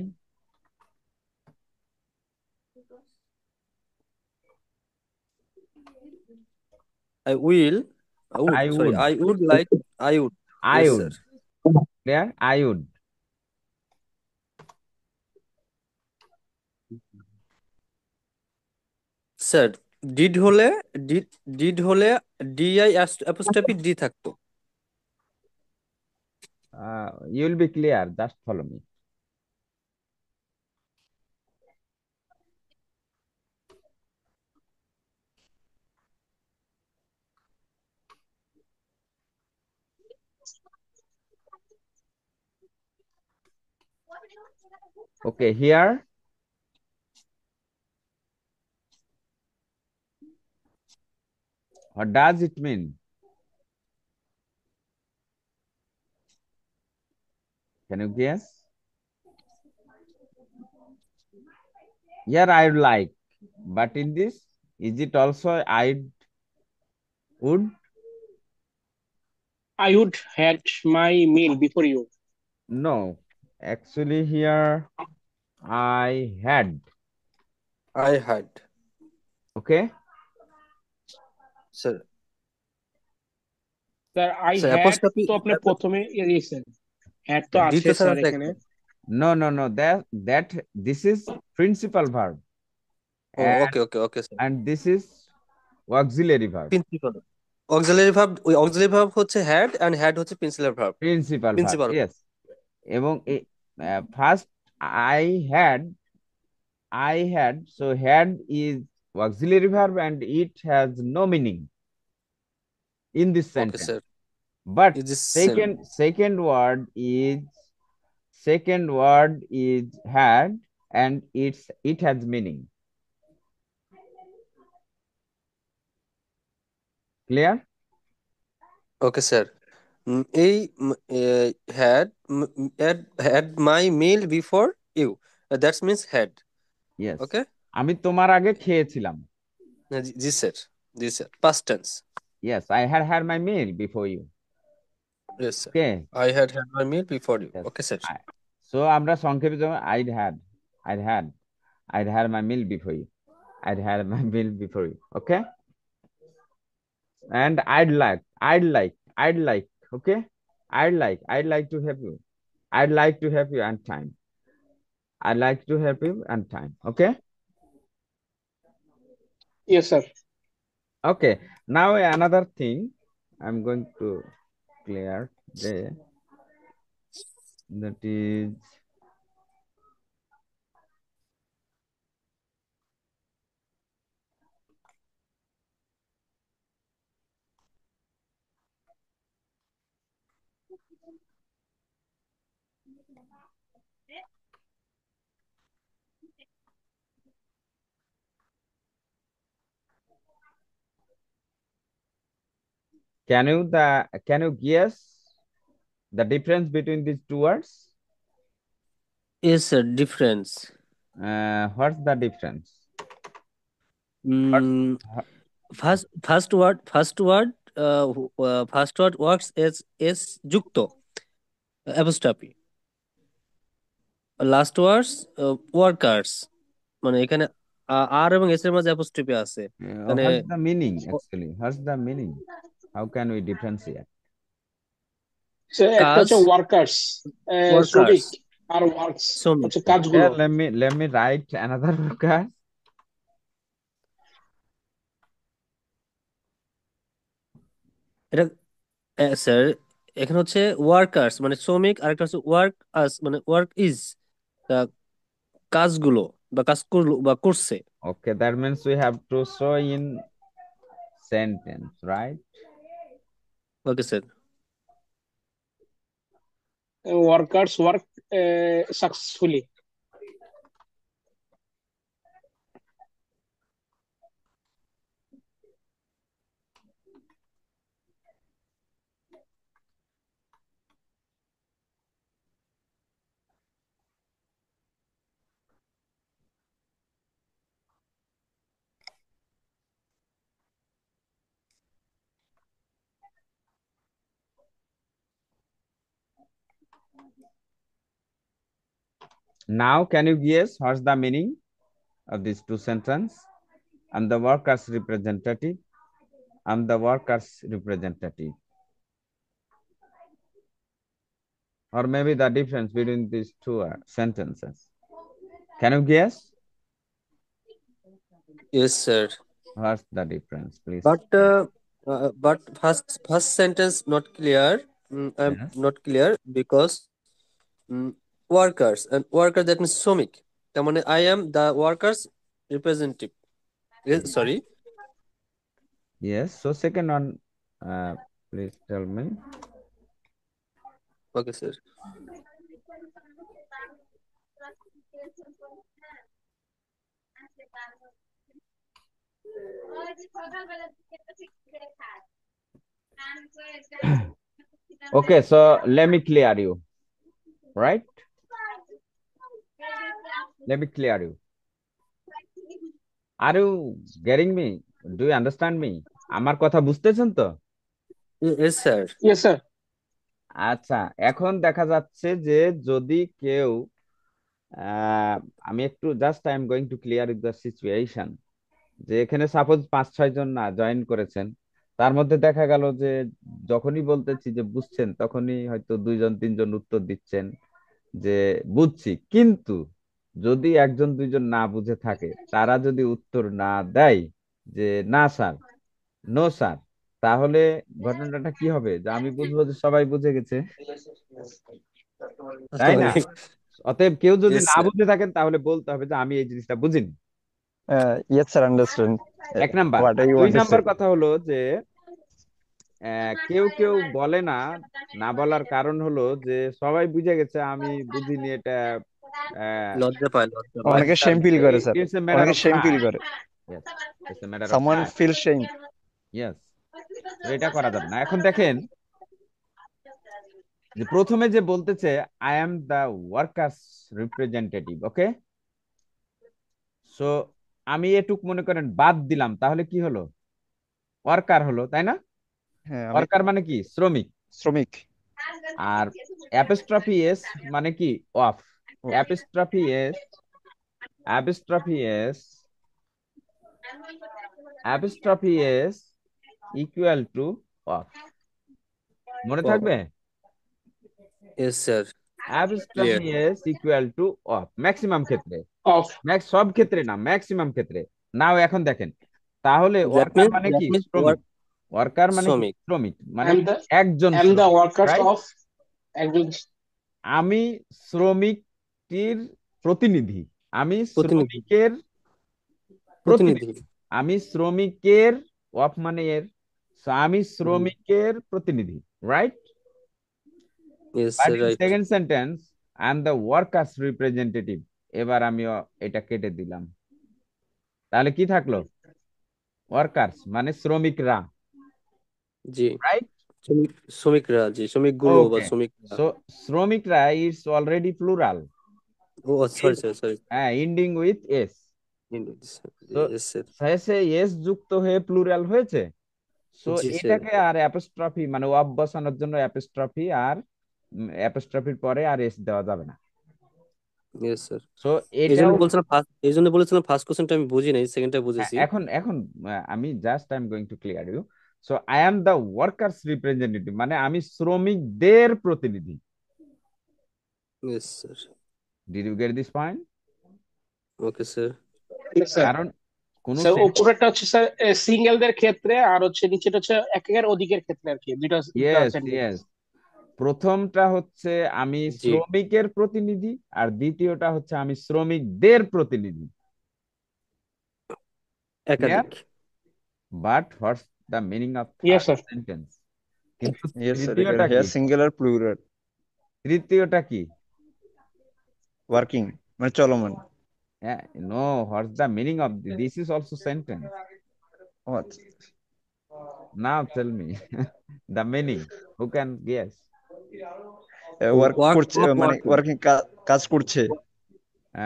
will. I would. I Sorry. would I would like. I would. I Yes, would sir. clear I would sir did হলে DI apostrophe D থাকতো। you will be clear just follow me okay here what does it mean can you guess here I would like but in this is it also I would I would had my meal before you. no actually here I had I had. okay sir sir I sir had apostrophe তো আপনি প্রথমে দিয়েছেন, had তো D আছে তো sir sir আছে এখানে। no that this is principal verb ও and, okay okay okay sir. and this is auxiliary verb principal auxiliary verb, ওই অক্সিলারি ভার্ব হচ্ছে হ্যাড এন্ড হ্যাড হচ্ছে principal verb. principal verb principal yes এবং first I had so had is auxiliary verb and it has no meaning in this okay sentence sir. But It is same. second word is had, and it has meaning. Clear? Okay, sir. এই had my meal before you. That means had. Yes. Okay. আমি তোমার আগে খেয়েছিলাম. জি sir, G sir, past tense. Yes, I had had my meal before you. Yes sir, Okay. I had had my meal before you. Yes. Okay sir. So আমরা সংক্ষেপে যেমন I'd had my meal before you. I'd had my meal before you. Okay. And I'd like. Okay. I'd like to help you. I'd like to help you and time. I'd like to help you and time. Okay. Yes, sir. Okay. Now another thing I'm going to clear there. That is, can you guess the difference between these two words? Yes sir, difference. What's the difference? Mm, What- first word works as যুক্ত apostrophe. Last ওয়ার্ডস workers, মানে এখানে আর এবং S এর মাঝে অ্যাপোস্ট্রোফি আছে এখানে। what's the meaning actually? What's the meaning? How can we differentiate? So একটা কাজ, হচ্ছে ওয়ার্কার্স, ওয়ার্কার্স, শ্রমিক, আর ওয়ার্কস শ্রমিক। হচ্ছে Okay, কাজগুলো। let me write another word. এটা স্যার এখানে হচ্ছে ওয়ার্কার্স মানে শ্রমিক, আর একটা হচ্ছে ওয়ার্ক আস মানে ওয়ার্ক ইজ কাজগুলো বা কাজ করলো বা করছে। Okay, that means we have to show in sentence, right? Okay sir. Workers work successfully. Now, can you guess what's the meaning of these two sentences? I'm the workers' representative. I'm the workers' representative. Or maybe the difference between these two sentences. Can you guess? Yes sir, What's the difference, please? but first sentence not clear. I'm Yes. not clear because workers and worker, that means শ্রমিক, তার মানে I am the workers representative. Sorry. Yes. So second one, please tell me. Okay sir. Okay, so let me clear you, right? Let me clear you. Are you getting me? Do you understand me? আমার কথা বুঝতেছেন তো? Yes sir. Yes sir. আচ্ছা, এখন দেখা যাচ্ছে যে যদি কেউ আমি একটু just I am going to clear the situation, যে এখানে সাপোজ 5-6 জন না জয়েন করেছেন, তার মধ্যে দেখা গেল যে যখনই বলতেছি যে বুঝছেন, তখনই হয়তো 2-3জন উত্তর দিচ্ছেন যে বুঝছি, কিন্তু যদি 1-2জন না বুঝে থাকে, তারা যদি উত্তর না দেয় যে না স্যার, নো স্যার, তাহলে ঘটনাটা কি হবে? যে আমি বুঝবো যে সবাই বুঝে গেছে, তাই না? অতএব কেউ যদি Yes না sir. বুঝে থাকেন, তাহলে বলতে হবে যে আমি এই জিনিসটা বুঝিনি। Yes, sir. Understand. এক নাম্বার। What আর do you দুই want to say? নাম্বার কথা হলো যে কেউ কেউ বলে না, না বলার কারণ হলো যে সবাই বুঝে গেছে আমি বুঝিনি এটা। লজ্জা পায়, লজ্জা পায়। বাট অনেকে শেম ফিল করে স্যার, ইটস এ ম্যাটার অনেকে অফ শেম ফিল টাইম। করে। Yes, it's a matter of someone time. Feel shame. Yes, তো এটা করা যাবে না। এখন দেখেন যে প্রথমে যে বলতেছে I am the workers representative, okay. So আমি এটুক মনে করেন বাদ দিলাম, তাহলে কি হলো? ওয়ার্কার হলো, তাই না? হ্যাঁ, আমি ওয়ার্কার মানে কি? শ্রমিক। শ্রমিক। আর অ্যাপস্ট্রফি এস মানে কি? অফ। ও, apostrophe S, apostrophe S, apostrophe S equal to of. মনে ও, থাকবে? Yes sir, clear. Apostrophe S equal to of maximum ক্ষেত্রে। Of. সব ক্ষেত্রে না, ম্যাক্সিমাম ক্ষেত্রে। নাও এখন দেখেন, তাহলে দ্যাট ওয়ার্কার মিনস, মানে দ্যাট কি? মিনস শ্রমিক। ওয়ার্ক, ওয়ার্কার মানে কি? শ্রমিক। শ্রমিক মানে I'm the একজন I'm the শ্রমিক, workers রাইট? of একজন। আমি শ্রমিকটির প্রতিনিধি, আমি প্রতিনিধি, শ্রমিকের প্রতিনিধি। প্রতিনিধি, আমি শ্রমিকের, অফ মানে এর, so আমি শ্রমিকের প্রতিনিধি, right? Yes but sir, in right. Second sentence I am the workers representative. এবার আমি এটা কেটে দিলাম, তাহলে কি থাকলো? ওয়ার্কার্স মানে শ্রমিকরা, জি, রাইট? শ্রমিক, শ্রমিকরা, জি, শ্রমিকগুলো বা ওকে, শ্রমিকরা। সো শ্রমিকরা it's already plural, oh sorry sir, sorry. হ্যাঁ, এন্ডিং উইথ এস। তো ইয়েস স্যার। শেষে এস যুক্ত হয়ে প্লুরাল হয়েছে। সো জি স্যার। এটাকে আর অ্যাপোস্ট্রফি মানে অফ বসানোর জন্য অ্যাপোস্ট্রফি আর অ্যাপোস্ট্রফির পরে আর এস দেওয়া যাবে না। Yes sir. সো এই জন্য এটাও বলছিলাম ফার্স্ট, এই জন্য বলেছিলাম ফার্স্ট কোশ্চেনটা আমি বুঝি নাই, সেকেন্ডটা বুঝেছি। এখন এখন আমি just I am going to clear you. So I am the workers representative মানে আমি শ্রমিকদের প্রতিনিধি। Yes sir. Did you get this point? Okay sir. Yes, sir. কারণ কোন স্যার উপরেরটা হচ্ছে স্যার সিঙ্গেলদের ক্ষেত্রে, আর হচ্ছে নিচেটা হচ্ছে একের অধিকের ক্ষেত্রে আর কি, দুইটা দুইটা ইয়েস, সেন্টেন্স। ইয়েস, প্রথমটা হচ্ছে আমি জি, শ্রমিকের প্রতিনিধি, আর দ্বিতীয়টা হচ্ছে আমি শ্রমিকদের প্রতিনিধি। ক্লিয়ার? একাধিক। But what's the meaning of yes third sir. Sentence? কিন্তু ইয়েস স্যার, তৃতীয়টা কি? Here singular plural. তৃতীয়টা কি? ওয়ার্কিং মানে চলমান। No, what's the meaning of this is also sentence. ও আচ্ছা। Now tell me the meaning, who can guess? Work work করছে অফ মানে ওয়ার্কিং, ওয়ার্কিং, কাজ করছে।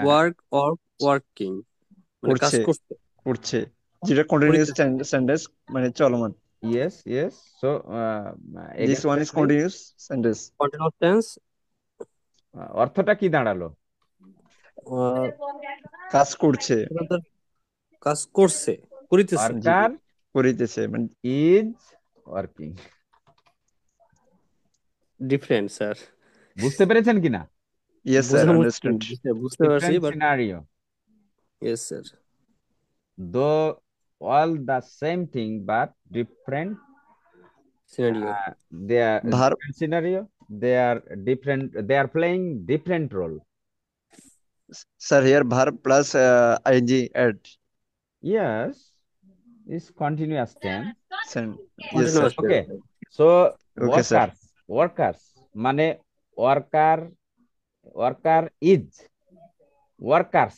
ওয়ার্ক অফ ওয়ার্কিং মানে কাজ করছে, করতে, করছে, যেটা কন্টিনিউয়াস করিতেছে। সেন্টেন্স মানে চলমান। Yes, yes, so this again one tell is me, continuous sentence. Continuous tense. অর্থটা কি দাঁড়ালো? কাজ করছে, কাজ করছে, করিতেছে। জি, ওয়ার্কার করিতেছে মানে। Is working. Different sir. বুঝতে পেরেছেন কিনা? ইয়েস স্যার, বোঝা মুশকিল, আন্ডারস্ট্যান্ড। বুঝতে পারছি, different but scenario, yes sir. though all the same thing but different, scenario. they are verb, different scenario, they are different, they are playing different role. Sir here verb plus ING add. Yes, is continuous tense. Yes sir. Continuous tense. Okay, so okay sir. workers মানে worker, worker is, workers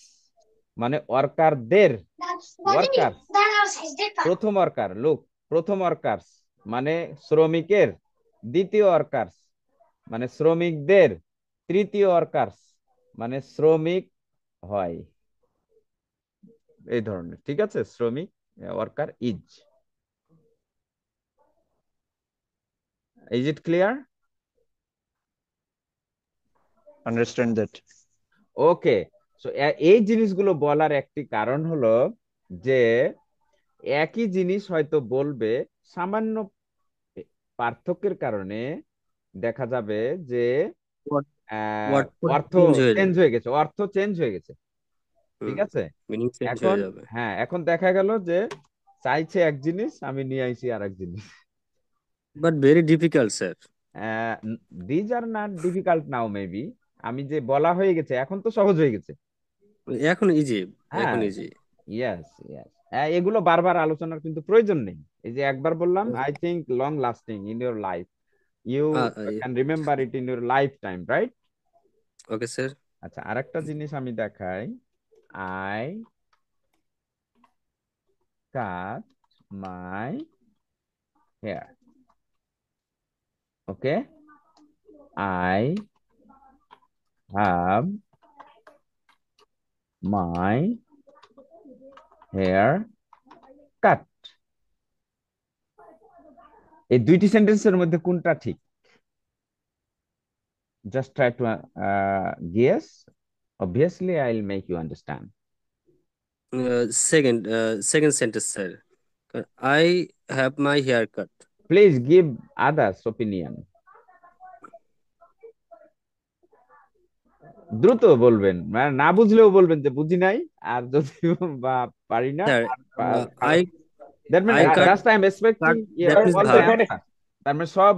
মানে ওয়ার্কারদের, worker, প্রথম worker, লোক, প্রথম workers মানে শ্রমিকের, দ্বিতীয় workers মানে শ্রমিকদের, তৃতীয় ওয়ার্কার্স মানে শ্রমিক হয়, এই ধরনের। ঠিক আছে, শ্রমিক, worker is it clear? Understand that. Okay, so এই জিনিসগুলো বলার একটি কারণ হলো যে একই জিনিস হয়তো বলবে, সামান্য পার্থক্যের কারণে দেখা যাবে যে ওয়ার্ড অর্থ চেঞ্জ হয়ে চেঞ্জ যাবে। হয়ে গেছে, অর্থ চেঞ্জ হয়ে গেছে। ঠিক আছে, মিনিং চেঞ্জ এখন হয়ে যাবে। হ্যাঁ, এখন দেখা গেল যে চাইছে এক জিনিস, আমি নিয়ে আইছি আর এক জিনিস। But very difficult sir. These are not difficult now maybe, আমি যে বলা হয়ে গেছে এখন তো সহজ হয়ে গেছে। এখন ইজি, এখন হ্যাঁ, ইজি। ইয়েস, ইয়েস, এগুলো বারবার আলোচনার কিন্তু প্রয়োজন নেই। এই যে একবার বললাম, I think long lasting in your life, you can remember it in your life time, right? Okay sir. আচ্ছা, আরেকটা জিনিস আমি দেখাই। I cut my hair. Okay, I have my hair cut. এই দুইটি সেন্টেন্সের মধ্যে কোনটা ঠিক? Just try to guess. Obviously, I'll make you understand. Second sentence, sir. I have my hair cut. Please give others opinion. দ্রুত বলবেন, মানে না বুঝলেও বলবেন যে বুঝি নাই, আর যদি বা পারি না, Sir, I that means cut just I'm expecting that means all the verb. answer. তার মানে সব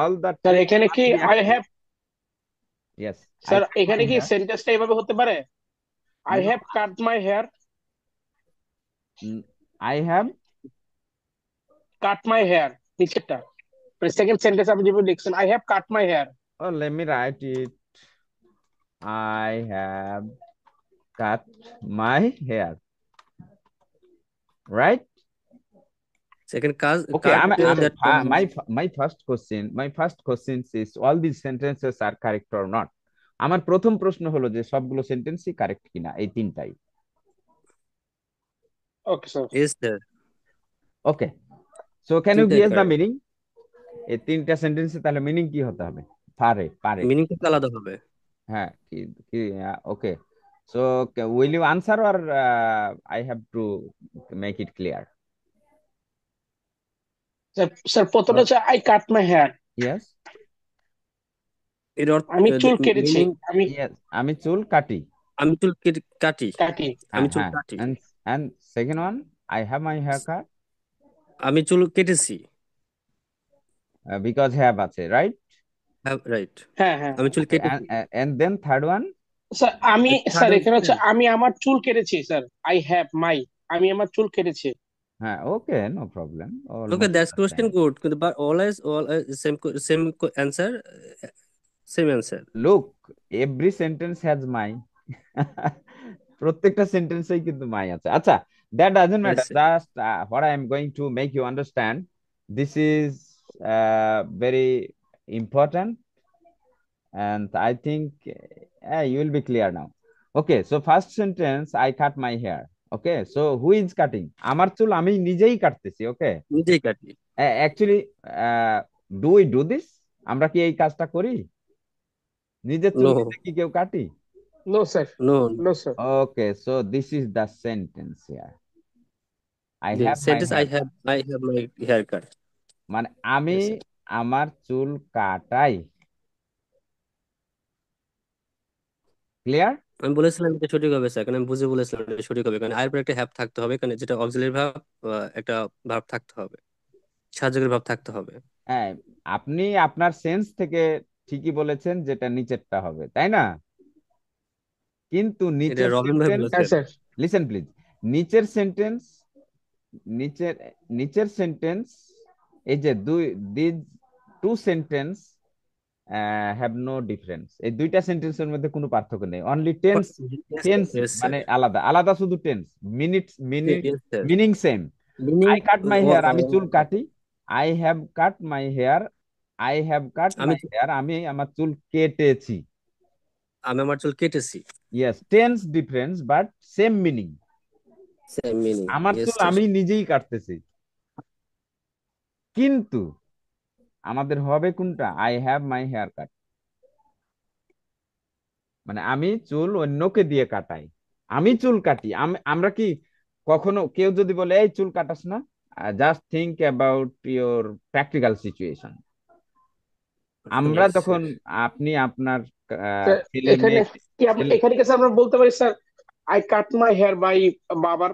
all the স্যার এখানে কি I have, yes sir I এখানে কি সেন্টেন্সটা এভাবে হতে পারে? I have cut my hair, I have cut my hair নিচেরটা, সেকেন্ড সেন্টেন্স আপনি যেভাবে লিখছেন I have cut my hair. oh let me write it. I have cut my hair, right? Second cause Okay, cut that my first question is all these sentences are correct or not. আমার প্রথম প্রশ্ন হলো যে সবগুলো সেন্টেন্সই correct কিনা, এই তিনটাই। Okay sir. Yes, sir. Okay, so can you তিনটাই গেস দ্য correct. মিনিং? এই তিনটা সেন্টেন্সে তাহলে মিনিং কি হতে হবে? পারে পারে Meaning কিন্তু আলাদা হবে। হ্যাঁ, কি okay, so will you answer or I have to make it clear? Sir প্রথমটা হচ্ছে I cut my hair, yes, এর অর্থ আমি চুল কেটেছি, meaning আমি ইয়েস, আমি চুল কাটি। আমি চুল কাটি। কাটি। আমি হ্যাঁ চুল হ্যাঁ, কাটি। and second one, I have my hair cut আমি চুল কেটেছি। because have আছে, right? রাইট। হ্যাঁ হ্যাঁ আমি চুল Okay, কেটেছি। and then third one, sir আমি, স্যার থার্ড এখানে হচ্ছে আমি আমার চুল কেটেছি স্যার, আই হ্যাভ মাই, আমি আমার চুল কেটেছি। হ্যাঁ, okay, no problem, Okay, almost that's the question same. good. But always all same answer, same answer. Look, every sentence has my প্রত্যেকটা সেন্টেন্সেই কিন্তু মাই আছে। আচ্ছা, that doesn't Yes, matter, sir. just what I am going to make you understand, this is very important, and I think you will be clear now. Okay, so first sentence, I cut my hair. Okay, so who is cutting? আমার চুল আমি নিজেই কাটতেছি। ওকে, নিজেই কাটি। Actually do we do this? আমরা কি এই কাজটা করি? নিজের চুল No, নিজে কি কেউ কাটি? No sir, no. No sir. Okay, so this is the sentence here. I The have my sentence hair cut. I have my haircut. মানে আমি Yes, sir. আমার চুল কাটাই। ক্লিয়ার? আমি বলেছিলাম এটা সঠিক হবে স্যার, কারণ আমি বুঝে বলেছিলাম এটা সঠিক হবে, কারণ আর পর একটা হ্যাভ থাকতে হবে, কারণ যেটা অক্সিলারি ভার্ব, একটা ভার্ব থাকতে হবে, সাহায্যকারী ভার্ব থাকতে হবে। হ্যাঁ, আপনি আপনার সেন্স থেকে ঠিকই বলেছেন, যেটা নিচেরটা হবে, তাই না? কিন্তু এটা নিচের রবিন ভাই সেন্টেন্স, হ্যাঁ বলেছেন। স্যার। লিসেন প্লিজ, নিচের সেন্টেন্স, নিচের নিচের সেন্টেন্স, এই যে this two sentence have no difference. এই দুইটা সেন্টেন্সের মধ্যে কোনো পার্থক্য নেই, only tense, Yes, tense yes, sir. মানে আলাদা আলাদা, শুধু tense, minutes Yes, sir. Meaning same. Meaning, I cut my hair, আমি চুল কাটি। I have cut my hair, I have cut আমি মাই হেয়ার, আমি আমার চুল কেটেছি। আমি আমার চুল কেটেছি। Yes, tense difference but same meaning. Same meaning. আমার Yes, চুল sir. আমি নিজেই কাটতেছি, কিন্তু আমাদের হবে কোনটা? I have my hair cut, মানে আমি চুল অন্যকে দিয়ে কাটাই, আমি চুল কাটি। আমরা কি কখনো কেউ যদি বলে এই চুল কাটাস না, just think about your practical situation. আমরা Yes, যখন, sir. আপনি আপনার স্যার ছেলে এখানে মেয়ে, কি এখানে কি স্যার আমরা বলতে পারি sir I cut my hair by বাবার,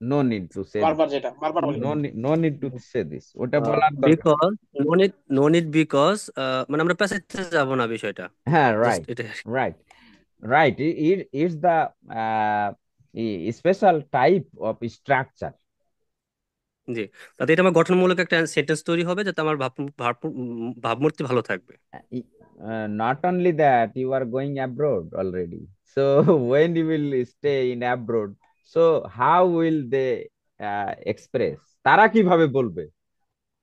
নো নিড টু সে, বারবার যেটা বারবার বলি। No need to say this, ওটা বলার দরকার। Because no need because মানে আমরা পেঁচাইতে যাব না বিষয়টা, হ্যাঁ, জাস্ট রাইট এটা। Right right, it's the special type of structure জি, তাতে এটা আমার গঠনমূলক একটা সেন্টেন্স তৈরি হবে, যাতে আমার ভাবমূর্তি ভালো থাকবে। Not only that, you are going abroad already. So when you will stay in abroad, so how will they express? তারা কিভাবে বলবে?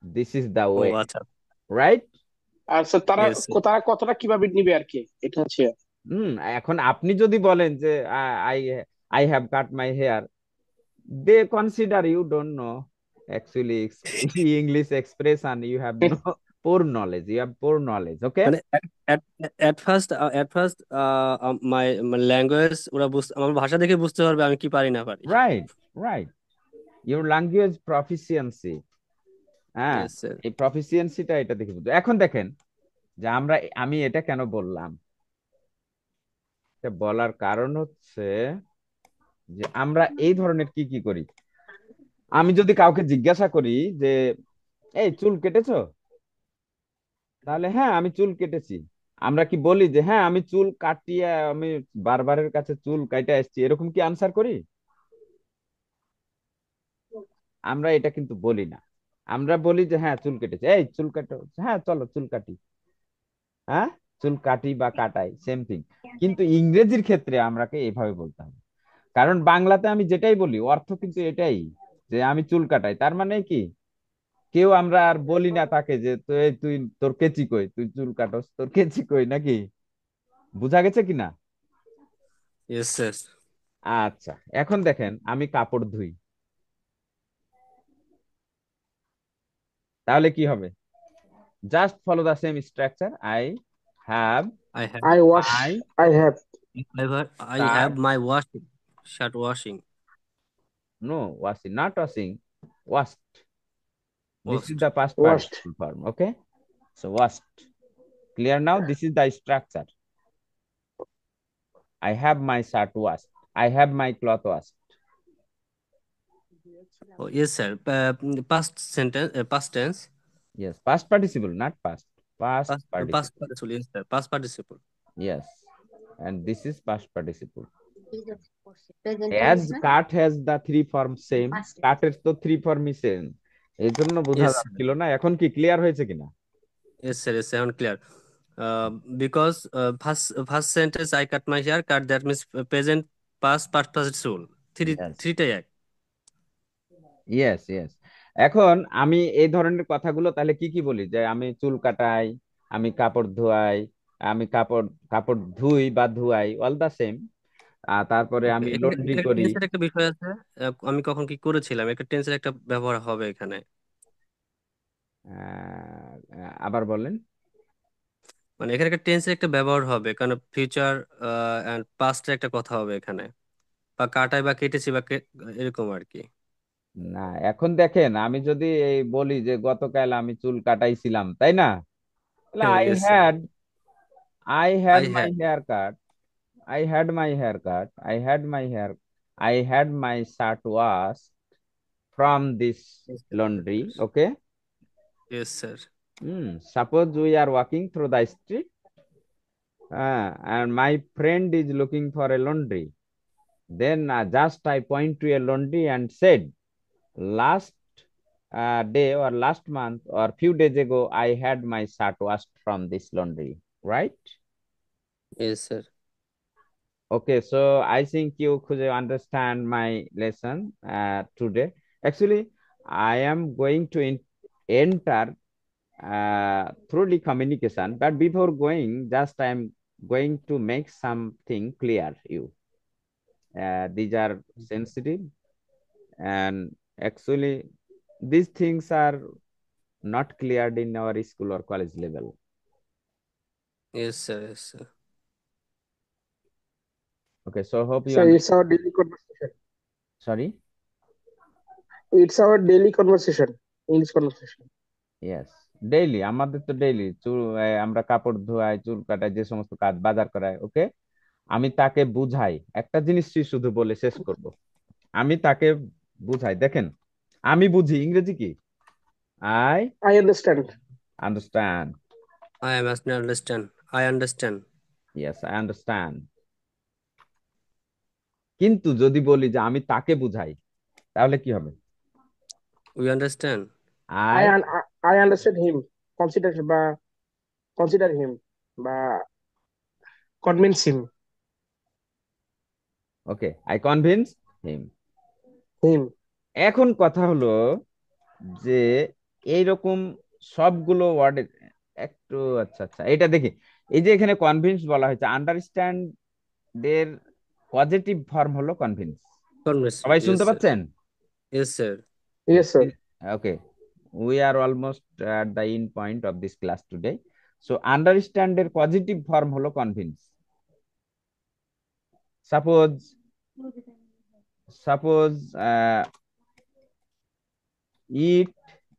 This is the O way, আচ্ছা। right? আচ্ছা, তারা ইয়েস। তারা কথাটা কিভাবে নিবে আর কি, এটা হচ্ছে। হুম, এখন আপনি যদি বলেন যে I I have cut my hair, they consider you don't know actually English expression, you have no poor knowledge, you have poor knowledge, okay? মানে এট ফার্স্ট মাই ল্যাঙ্গুয়েজ ওরা আমার ভাষা দেখে বুঝতে পারবে আমি কি পারি না পারি। Right, right. Your language proficiency, হ্যাঁ, ইয়েস স্যার। এই প্রফিসিয়েন্সিটা এটা দেখে বুঝবো। এখন দেখেন যে আমি এটা কেন বললাম, এটা বলার কারণ হচ্ছে যে আমরা এই ধরনের কি কি করি। আমি যদি কাউকে জিজ্ঞাসা করি যে এই চুল কেটেছো, তাহলে হ্যাঁ আমি চুল কেটেছি, আমরা কি বলি যে হ্যাঁ আমি চুল কাটিয়ে আমি বারবারের কাছে চুল কাইটা এসেছি, এরকম কি আনসার করি? আমরা এটা কিন্তু বলি না। আমরা বলি যে হ্যাঁ চুল কেটেছে, এই চুল কাটো, হ্যাঁ চলো চুল কাটি, হ্যাঁ চুল কাটি বা কাটাই সেম থিং। কিন্তু ইংরেজির ক্ষেত্রে আমাকে এভাবে বলতে হবে, কারণ বাংলাতে আমি যেটাই বলি অর্থ কিন্তু এটাই, যে আমি চুল কাটাই, তার মানে কি কেউ আমরা আর বলি না তাকে যে তুই তোর কেচি কই, তুই চুল কাটস, তোর কেচি কই, নাকি? বুঝা গেছে কিনা? Yes sir. আচ্ছা, এখন দেখেন আমি কাপড় ধুই, তাহলে কি হবে? Just follow the same structure, I have I have I wash, my I have. I have shirt, my washing, shirt washing, no washing, not washing, washed, this is washed. the past washed. participle form, okay? So washed. Clear now? This is the structure. I have my shirt washed. I have my cloth washed. Oh yes sir. Past sentence, past tense. Yes, past participle, not past. Past past participle. Participle, yes sir, past participle. Yes. And this is past participle. As cut has the three forms same, cut এর তো three form same, এই জন্য বোঝা yes sir. যাচ্ছিল না। এখন কি clear হয়েছে কিনা? ইয়েস স্যার, ইয়েস এখন clear. Because first sentence I cut my hair cut, that means present, past, past participle, Yes. থ্রিটাই এক। Yes, yes. এখন আমি এই ধরনের কথাগুলো তাহলে কি কি বলি, যে আমি চুল কাটাই, আমি কাপড় ধোয়াই, আমি কাপড় কাপড় ধুই বা ধুয়াই, অল দা সেম। তারপরে ওকে, আমি এখানে লন্ড্রি এখানে করি। টেন্সের একটা বিষয় আছে। আমি কখন কি করেছিলাম, একটা টেন্সের একটা ব্যবহার হবে এখানে। আবার বলেন। মানে এখানে একটা টেন্সের একটা ব্যবহার হবে, কারণ ফিউচার এন্ড পাস্টের একটা কথা হবে এখানে, বা কাটাই বা কেটেছি বা এরকম আর কি। না, এখন দেখেন আমি যদি এই বলি যে গতকাল আমি চুল কাটাইছিলাম, তাই না? তাহলে I yes sir. Had, I had I my had. Hair cut, I had my haircut. I had my hair. I had my shirt washed from this laundry. Okay. Yes sir. Suppose we are walking through the street, and my friend is looking for a laundry. Then just I point to a laundry and said, last day or last month or few days ago, I had my shirt washed from this laundry. Right? Yes sir. Okay, so I think you could understand my lesson today. Actually, I am going to enter throughly communication, but before going, just I am going to make something clear you. These are sensitive, and actually, these things are not cleared in our school or college level. Yes sir. Yes sir. Okay, so hope you So understand. it's our daily conversation. Sorry. It's our daily conversation. English conversation. Yes, daily আমাদের তো daily চুল, আমরা কাপড় ধোয়াই, চুল কাটাই, যে সমস্ত কাজ বাজার করাই। ওকে, আমি তাকে বুঝাই, একটা জিনিসই শুধু বলে শেষ করব। আমি তাকে বুঝাই, দেখেন আমি বুঝি ইংরেজি কি, I I understand. Understand. I am understand. I understand. Yes, I understand. কিন্তু যদি বলি যে আমি তাকে বুঝাই, তাহলে কি হবে? We understand. I I, un I understand him. Consider বা consider him বা convince him. okay, I convinced him. Him. এখন কথা হলো যে এইরকম সবগুলো ওয়ার্ডের একটু, আচ্ছা আচ্ছা, এটা দেখি। এই যে এখানে কনভিন্স বলা হয়েছে, আন্ডারস্ট্যান্ড এর পজিটিভ ফর্ম হলো কনভিন্স। Convince. সবাই Yes, শুনতে sir. পাচ্ছেন? Yes, sir. Yes, sir. Okay, we are almost at the end point of this class today. So understand এর পজিটিভ ফর্ম হলো কনভিন্স। সাপোজ সাপোজ ইট,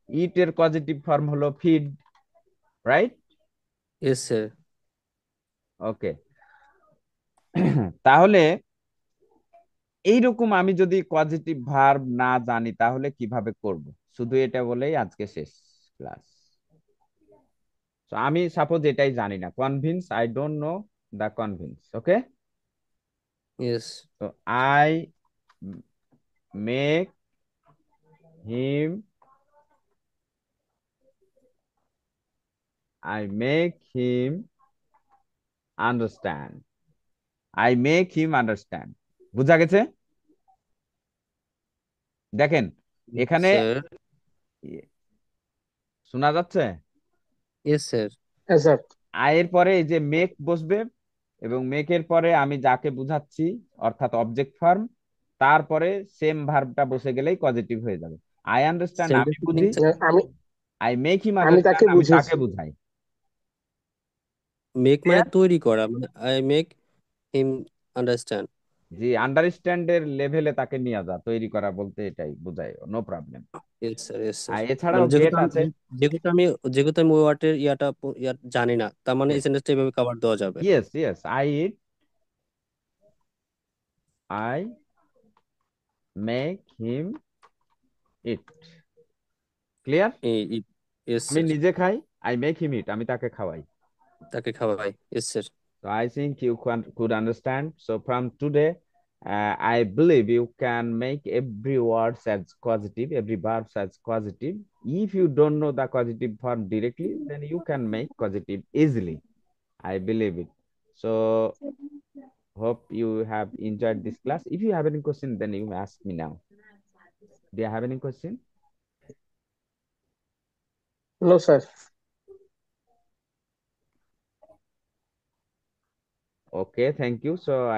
ইট এর পজিটিভ ফর্ম হলো feed, right? Yes, sir. ওকে। তাহলে এইরকম আমি যদি পজিটিভ ভার্ব না জানি তাহলে কিভাবে করব? শুধু এটা বলেই আজকে শেষ ক্লাস। তো আমি সাপোজ এটাই জানি না, convince, I don't know the convince. Okay, Yes. তো I make him, I make him understand, I make him understand. বুঝা গেছে? দেখেন Yes, এখানে sir. শোনা যাচ্ছে? Yes, sir. Yes, sir. আয়ের পরে এই যে মেক বসবে, এবং মেকের পরে আমি যাকে বুঝাচ্ছি অর্থাৎ অবজেক্ট ফর্ম, তারপরে সেম ভার্বটা বসে গেলেই পজিটিভ হয়ে যাবে। আই আন্ডারস্ট্যান্ড আমি Sentence বুঝি, meaning, sir. আমি আই মেক হিম আমি তাকে আন্ডারস্ট্যান্ড আমি বুঝেছি। তাকে বুঝাই। Make মানে Clear? তৈরি করা, মানে I make him understand. G, understand এর লেভেলে তাকে নিয়ে যা, তৈরি করা বলতে এটাই বোঝায়, no problem. Yes, sir. Yes, sir. আর এছাড়াও মানে যেহেতু গেট আমি আছে। যেহেতু আমি যেহেতু আমি ওয়ার্ডের ইয়া জানি না, তার মানে এই সেন্টেন্সটা এভাবে কভার দেওয়া যাবে। Yes yes, I eat, I make him it. Clear? Yes, আমি sir. নিজে খাই, আই মেক হিম ইট, আমি তাকে খাওয়াই। তাকে খাওয়াই। Yes, sir. So I think you could understand. So from today, I believe you can make every word as causative, every verb as causative. If you don't know the causative form directly, then you can make causative easily. I believe it. So hope you have enjoyed this class. If you have any question, then you ask me now. Do you have any question? No, sir. Okay, thank you. So